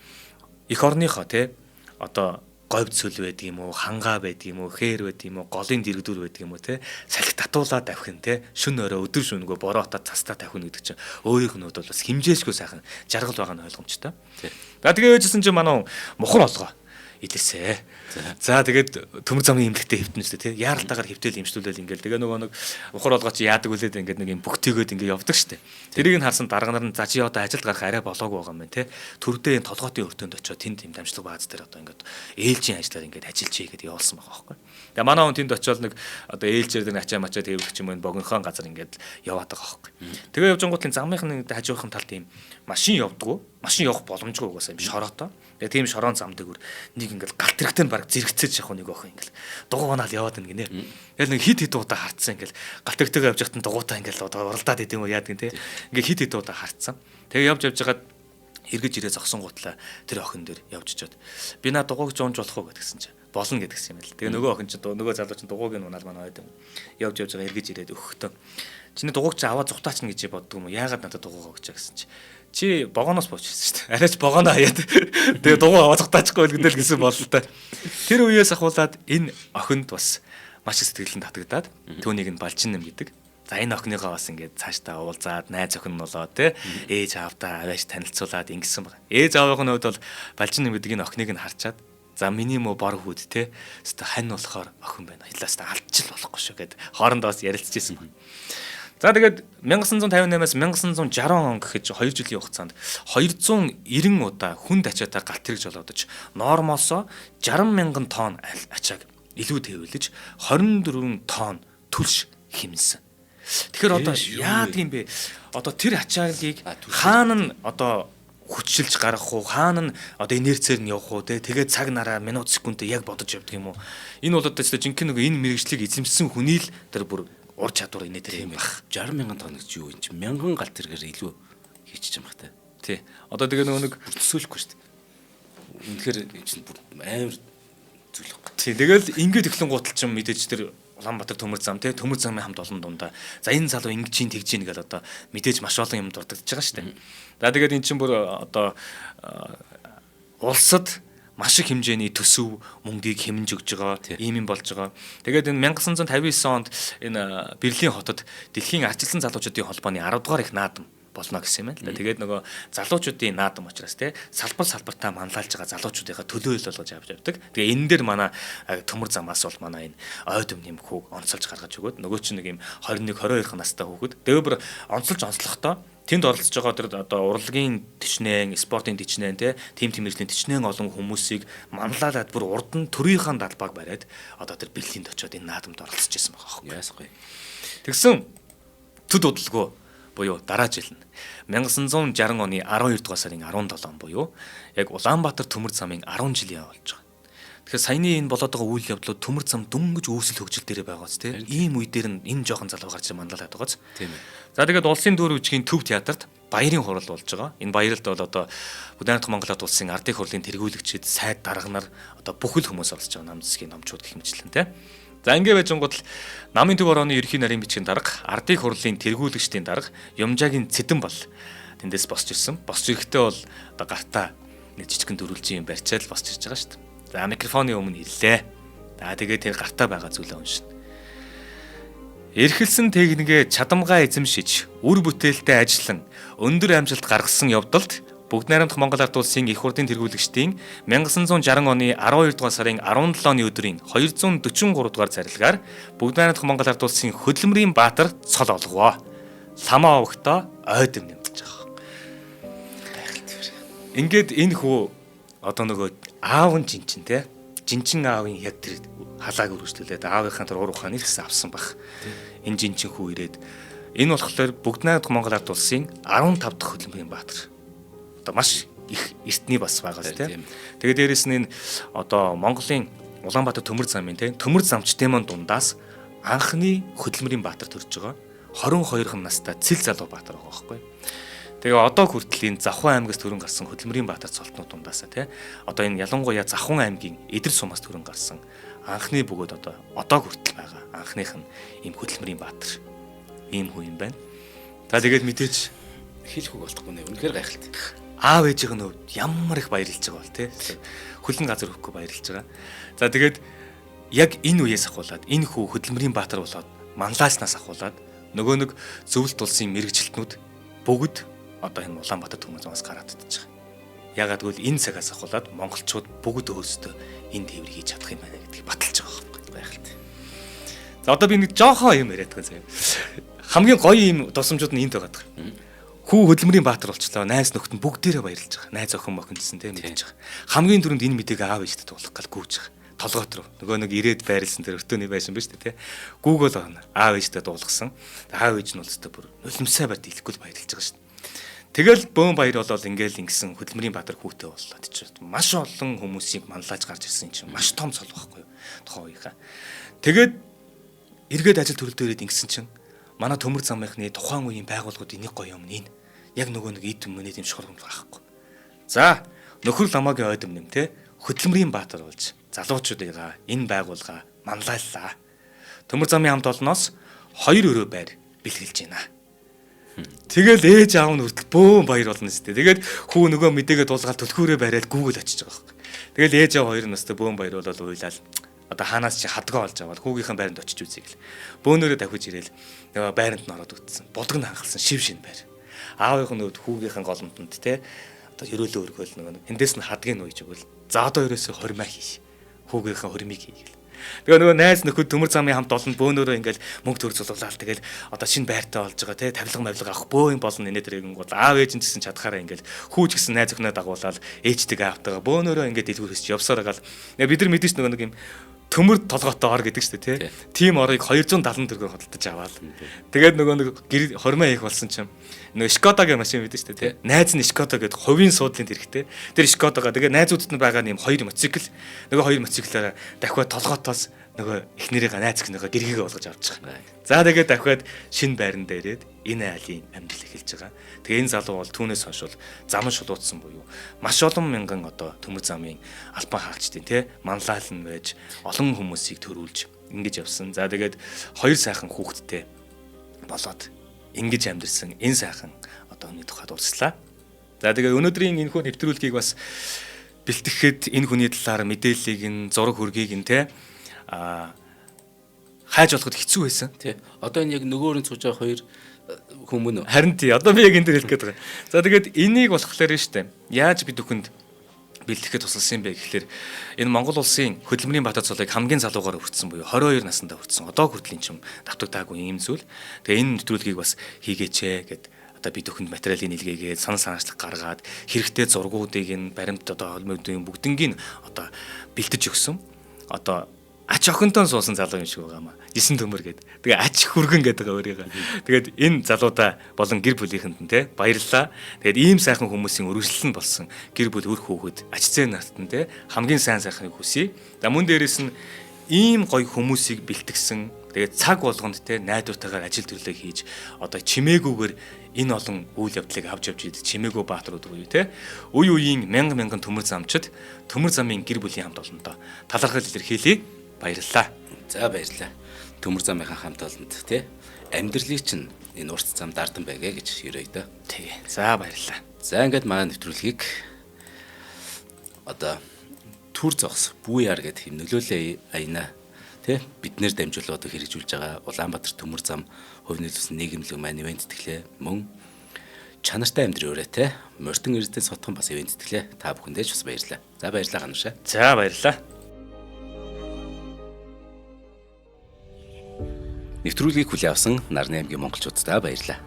эх орныхоо те одоо говь цөл байдаг юм уу, хангаа байдаг юм уу, хээр байдаг юм уу, голын дэрэгдүүр байдаг юм уу те салхи татуулаад авхин те шүн өрөө өдөр шөнөгөө бороотаа цастаа тавхин гэдэг чинь өөрийнх нь бол бас химжээшгүй сайхан жаргал байгаа нь ойлгомжтой. За тэгээ ээжсэн чинь манай мухар олгоо илээсэ. За тэгээд төмөр замын имлэгтэй хэвтэнэстэй тий яаралтаагаар хэвтэл имжлүүлэл ингээл тэгээ нөгөө нэг ухар олгоо чи яадаг үлээд ингээд нэг юм бүгтөөгөөд ингээд явдаг штэ. Тэрийг нь харсан дарга нар нь за чи одоо ажилд гарах арай болоогүй байгаа юм байна тий. Төрдөө толгоотын өртөнд очиод тэнд тэм дамжлаг бааз дээр одоо ингээд ээлжийн ажлаар ингээд ажиллаж ийгээд явуулсан байгаа байхгүй. Тэгээ манай хүн тэнд очиод нэг одоо ээлжээр дээр ачаа мачаа тэрвэх юм байна богинохон газар ингээд яваад байгаа байхгүй. Тэгээ явж гоотлын замынхны хажуухын талд ийм машин явдггүй машин явах боломжгүй угаасаа юм шороотоо. Тэгээ тийм шороон зам дээгүр нэг ингээл галт тэрэгтэй нь баг зэрэгцээж явах нэг охин ингээл дугуунаал яваад байна гинэ. Тэгэл нэг хит удаа харцсан ингээл галт тэрэгтэйгээ явж байхад дугуйтаа ингээл уралдаад идэм үү яадаг те. Ингээ хит удаа харцсан. Тэгээ явж байгаад эргэж ирээ зогсон гутлаа тэр охин дээр явж чад. Би наа дугуйг жуунж болох уу гэдгсэн чинь болно гэдгсэн юм л. Тэгээ нөгөө охин чинь нөгөө залуу чинь дугуйг нь унаал манай ойд юм. Явж байгаа эргэж ирээд өгөхдөө чиний дугуйг чи аваад зүхтаач гэж боддог юм уу? Яагаад надад дугуйгаа өгч гэсэн чинь чи богоноос буучихсан шүү дээ. Арайч богоно хаяад. Тэгээ дугуй аваацгаатахгүй л гэсэн бол л та. Тэр үеэс ахуулаад энэ охинд бас маш их сэтгэлэн татагдаад түүнийг нь балчин нэм гэдэг. За энэ охиныгоо бас ингээд цаашдаа уулзаад найз охин нь болоо те ээж аавдаа аваач танилцуулаад ингэсэн баг. Ээж аавын хувьд бол балчин нэм гэдэг энэ охиныг нь харчаад за миний мө бор хүүд те өстө хань болохоор охин байна. Хилээс та алдчих болохгүй шүү гэд хоорондоо бас ярилцчихсэн баг. За тэгээд 1958-аас 1960 он гэхэд 2 жилийн хугацаанд 290 удаа хүнд ачаатай галт тэрэг жолоодож нормоосоо 60 мянган тонн ачааг илүү тээвэрлэж 24 тонн түлш хэмнэсэн. Тэгэхээр одоо яадаг юм бэ? Одоо тэр ачаагийг хаана нь одоо хүчилж гаргах уу, хаана нь одоо инерцээр нь явах уу тэгээд цаг нараа минут секундд яг бодож явдаг юм уу? Энэ бол одоо жинхэнэ нэг энэ мэрэгжлийг эзэмшсэн хүний л тэр бүр ур чадвар инээ тэр юм байх. 60 мянган тонн гэж юу юм чи 1000 галт тэргээр илүү хийчих юм бах та. Тий. Одоо тэгээ нөгөө нэг төсөөлөхгүй шүү дээ. Үнэхээр чинь амар зүйл баг. Тий. Тэгэл ингээд эхлэн гутал чинь мэдээж тэр Улаанбаатар төмөр зам тий төмөр замын хамт олон дундаа за энэ залуу ингэж чинь тэгж ийн гэдэг одоо мэдээж маш олон юм дурддаж байгаа шүү дээ. За тэгээд эн чинь бүр одоо улсад маш их хэмжээний төсөв мөнгийг хэмнэж өгж байгаа ийм юм болж байгаа. Тэгээд энэ 1959 онд энэ Берлин хотод Дэлхийн арчилсан залуучуудын холбооны 10 дугаар их наадам болно гэсэн юм байна л да. Тэгээд нөгөө залуучуудын наадам учраас те салбартаа манлайлж байгаа залуучуудынхаа төлөө ил болгож авдаг. Тэгээ энэ дээр манай төмөр замаас бол манай энэ ойд өмнө хүүг онцолж гаргаж өгөөд нөгөө чинь нэг юм 21 22 настай хүүхэд дэвбэр онцолохдоо тэнд оролцож байгаа тэр одоо урлагийн төчнэн, спортын төчнэн те тим тэмэрлийн төчнэн олон хүмүүсийг манлайлаад бүр урд нь төрийнхаа далбааг бариад одоо тэр бэлтинд очиод энэ наадамд оролцож байсан байгаа хөөе. Яасгүй. Тэгсэн төд удалгүй буюу дараа жил нь 1960 оны 12 дугаар сарын 17 буюу яг Улаанбаатар төмөр замын 10 жилийн болж байгаа. Тэгэхээр саяны энэ болоод байгаа үйл явдлууд төмөр зам дөнгөж үүсэл хөгжил дээр байгааз тийм ийм үе дээр нь энэ жоохон залуу гарч манлайлаад байгааз. Тийм ээ. За тэгээд улсын дүүрэг үжигийн төв театрт баярын хурал болж байгаа. Энэ баяралд бол одоо Бүдүүн Монголд улсын ардын хурлын тэргүүлэгчид, сайд дарга нар одоо бүхэл хүмүүс оролцож байгаа нам засгийн номчууд гэх мэтлэн тийм. За ингэ байжангууд л намын төв орооны ерхий нарийн бичгийн дарга, ардын хурлын тэргүүлэгчдийн дарга Юмжаагийн Цэдэн бол тэндээс босч ирсэн. Босч ирэхдээ бол одоо гартаа нэг жижигхэн дөрвөлжин юм барьцаал босч ирж байгаа шүү дээ. За микрофоны өмнө ирлээ. За тэгээд тэр гартаа байгаа зүйлээ уншина. Эрхэлсэн техникээ чадамгаа эзэмшиж, үр бүтээлтэй ажиллан өндөр амжилт гаргасан явдалд Бүгд найрамдах Монгол Ард улсын их хурлын тэргүүлэгчдийн 1960 оны 12 дугаар сарын 17-ны өдрийн 243 дугаар царилгаар Бүгд найрамдах Монгол Ард улсын хөдөлмөрийн баатар цол олгоо. Ламаа овогтоо ойд юм нэмж байгаа. Ингээд энэ хүү одоо нөгөө аав нь жинчин те. Жинчин аавын яг тэр халааг өргөжлүүлээд аавынхаа тэр ур ухааны гэсэн авсан баг. Энэ жинчин хүү ирээд энэ болохоор Бүгд найрамдах Монгол Ард улсын 15 дахь хөдөлмөрийн баатар. Одоо маш их эртний бас байгаас тийм. Тэгээд дээрэс нь энэ одоо Монголын Улаанбаатар төмөр замын тийм төмөр замчдын манд дундаас анхны хөдөлмөрийн баатар төрж байгаа 22 настай цэл залуу баатар байгаа байхгүй. Тэгээ одоо хүртэл энэ Завхан аймгаас төрөн гарсан хөдөлмөрийн баатар цолтнууд дундаасаа тийм одоо энэ ялангуяа Завхан аймгийн Эдэр сумаас төрөн гарсан анхны бөгөөд одоо хүртэл байгаа анхных нь ийм хөдөлмөрийн баатар ийм хүн юм байна. За тэгээд мэдээж хэлэх үг болтохгүй нэ үнэхээр гайхалтай. Аав ээжийн нөө ямар их баярлж байгаа бол тий. Хөлн газар өгөхгүй баярлж байгаа. За тэгээд яг энэ үеэс ахуулаад энэ хүү хөдөлмөрийн баатар болоод манлайснаас ахуулаад нөгөө нэг зөвлөлт улсын мэрэгчлэтнүүд бүгд одоо энэ Улаанбаатар төмөр замаас гараад идэж байгаа. Ягаад гэвэл энэ цагаас ахуулаад монголчууд бүгд өөрсдөө энэ тээврийг хийж чадах юм байна гэдгийг баталж байгаа байхгүй гайхалтай. За одоо би нэг жоохоо юм яриад байгаа заяа. Хамгийн гоё юм тусламжууд нь энд байгаа. Хүү хөдөлмөрийн баатар болчлоо. Найз нөхд нь бүгдээрээ баярлж байгаа. Найз охин мохин гэсэн тийм мэдэж байгаа. Хамгийн түрүүнд энэ мэдээг аав ээжтэй дуулах гал гүйж байгаа. Толгойт руу. Нөгөө нэг ирээд байрлсан тэр өртөөний байшин биш үү те. Гүүгэл байна. Аав ээжтэй дуулгасан. Аав ээж нь улстай бүр нулимсаа барь дийлэхгүй баярлж байгаа шүү дээ. Тэгэл бөөн баяр болол ингээл ингэсэн хөдөлмөрийн баатар хүүтэй боллоо гэж. Маш олон хүмүүсийг манлайлж гарч ирсэн чинь маш том цол байхгүй юу. Тухайн үеийнхаа. Тэгээд эргээд ажил төрөл дээрээ ингэсэн чинь манай төмөр замынхны тухайн үеийн байгууллагуудын нэг гоё юм энэ. Яг нөгөө нэг эд өмнөд юм шохор юм байхгүй. За, нөхөр ламаагийн ойд өмнөм те хөдөлмөрийн баатар болж залуучуудыгаа энэ байгууллага манлайллаа. Төмөр замын хамт олноос 2 өрөө байр бэлгэлж байна. Тэгэл ээж аав нь хүртэл бөөн баяр болно сте. Тэгээд хүү нөгөө мэдээгээ дуулгаад төлхөөрөө бариад гүүгэл очиж байгаа байхгүй. Тэгэл ээж аав хоёр настай бөөн баяр болол уйлал. Одоо хаанаас чи хадгаа олж аваад хүүгийнхэн байранд очиж үзье гэл. Бөөнөрөө давхиж ирээл нөгөө байранд нь ороод үтсэн. Бодлого нь хангалсан шив шин байр. Аавынх нь хүүгийнхэн голомтонд те одоо хөрөөлөө өргөөл нөгөө эндээс нь хадгийг нууж өгвөл за одоо ерөөсө хормоо хийш. Хүүгийнхэн хормыг хийгээл. Тэгээ нөгөө найз нөхөд төмөр замын хамт олон бөөнөрөө ингээл мөнгө төр зулуулаад тэгэл одоо шинэ байртаа олж байгаа те тавилга мавилга авах бөөн болно инээ тэрэг гол аав ээж нь гэсэн чадхаараа ингээл хүүч гэсэн найз өхнөө дагуулаад ээжтэйгээ автагаа бөөнөрөө ингээд дэлгүүрээс явсаар гал бид нар мэдээж нөгөө нэг юм төмөр толгойтой ор гэдэг шүү дээ тийм орыг 270 төгрөгөөр хөдөлж аваад тэгээд нөгөө нэг хормоо хийх болсон чинь нөгөө Шкодагийн машин байдаг шүү дээ найз нь Шкода гэдэг хувийн суудлын тэрэгтэй тэр Шкодагаа тэгээд найзуудад нь байгаа нэм 2 мотоцикл нөгөө 2 мотоциклаараа дахиад толгойтоос нөгөө эхнэрийнхээ найз гэнийхээ гэргийгээ болгож авч байгаа. За тэгээд дахиад шинэ байранд ирээд энэ айлын амьдрал эхэлж байгаа. Тэгээ энэ залуу бол түүнээс хойш зам шулуудсан буюу маш олон мянган одоо төмөр замын албан хаагчдын те манлайлан байж олон хүмүүсийг төрүүлж ингэж явсан. За тэгээд 2 сайхан хүүхэдтэй болоод ингэж амьдэрсэн энэ сайхан одоо хүний тухайд уулзлаа. За тэгээд өнөөдрийн энэ хүү нэвтрүүлгийг бас бэлтгэхэд энэ хүний талаар мэдээллийг нь зураг хөргийг нь те хайж болоход хэцүү байсан. Тий. Одоо энэ яг нөгөөрөө цуж байгаа хоёр Хүмүүн Харин тий одоо би яг энэ дээр хэлэх гээд байгаа. За тэгээд энийг болохоор нь штэ. Яаж бид бүхэнд бэлтгэхэд тусалсан бэ гэхэлэр энэ Монгол улсын хөдөлмөрийн бата цолыг хамгийн залуугаар хүртсэн буюу 22 наснда хүртсэн. Одоо хүртэл энэ ч давтагдаагүй юм зүйл. Тэгээ энэ нэвтрүүлгийг бас хийгээч гэд одоо бид бүхэнд материалын нийлгээгээд санал санаачлах гаргаад хэрэгтэй зургуудыг энэ баримт одоо холбоодын бүгднийг одоо бэлтэж өгсөн. Одоо ач охинтой суусан залуу юм шиг байгаа маа. 9 төмөр гээд. Тэгээ ач хүргэн гэдэг байгаа өөрийгөө. Тэгээд энэ залуудаа болон гэр бүлийнхэнд нь те баярлалаа. Тэгээд ийм сайхан хүмүүсийн өргөжлөл нь болсон гэр бүл үр хүүхэд ач зээ нарт нь те хамгийн сайн сайхныг хүсье. За мөн дээрээс нь ийм гоё хүмүүсийг бэлтгэсэн. Тэгээд цаг болгонд те найдвартайгаар ажил төрлөө хийж одоо чимээгүйгээр энэ олон үйл явдлыг авч явж идэг чимээгүү баатрууд буюу те үе үеийн мянган төмөр замчид төмөр замын гэр бүлийн хамт олонтой талархал илэрхийлье. Баярлалаа. За баярлалаа. Төмөр замынхаа хамт олонд тий амьдралыг чинь энэ урт зам дардан байгээ гэж ерөөй дөө. Тий. За баярлалаа. За ингээд манай нэвтрүүлгийг одоо түр зогс бүү яар гэдэг нөлөөлөө аяна тий биднэр дамжуулаад хэрэгжүүлж байгаа Улаанбаатар төмөр зам хувь нөлөөсөн нийгэмлэг маань ивент тэтгэлээ мөн чанартай амьдрын өрөө тий морьтон эрдэнэ сотхон бас ивент тэтгэлээ та бүхэндээ ч бас баярлалаа. За баярлалаа ганушаа. За баярлалаа. Нэвтрүүлгийг хүлээн авсан Нарны аймгийн монголчуудаа баярлалаа.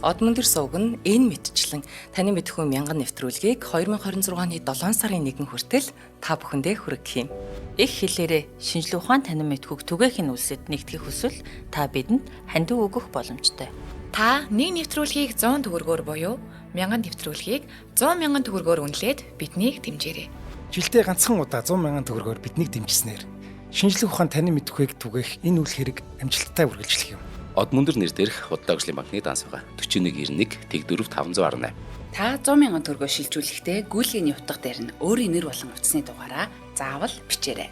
Одмөндөр сувг нь энэ мэдчлэн таны мэдхүй мянган нэвтрүүлгийг 2026 оны 7 сарын 1 хүртэл та бүхэндээ хүргэх юм. Их хэлээрээ шинжлэх ухаан танин мэдхүйг түгээх нь үлсэд нэгтгэх хүсвэл та бидэнд хандив өгөх боломжтой. Та нэг нэвтрүүлгийг 100 төгрөгөөр буюу 1000 нэвтрүүлгийг 100 мянган төгрөгөөр үнэлээд биднийг дэмжээрэй. Жилдээ ганцхан удаа 100 мянган төгрөгөөр биднийг дэмжснээр шинжлэх ухаан танин мэдхүйг түгээх энэ үйл хэрэг амжилттай үргэлжлэх юм. Одмөндөр нэр дээрх Худалдаа хөгжлийн банкны данс байгаа 4191 Тэг 4 518. Та 100 мянган төгрөгөөр шилжүүлэхдээ гүйлгээний утга дээр нь өөрийн нэр болон утасны дугаараа заавал бичээрэй.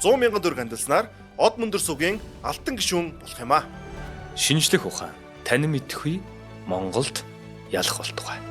100 мянган төгрөг хандалснаар Одмөндөр сувгийн алтан гишүүн болох юм а. Шинжлэх ухаан танин мэдхүй Монголд ялах болтугай.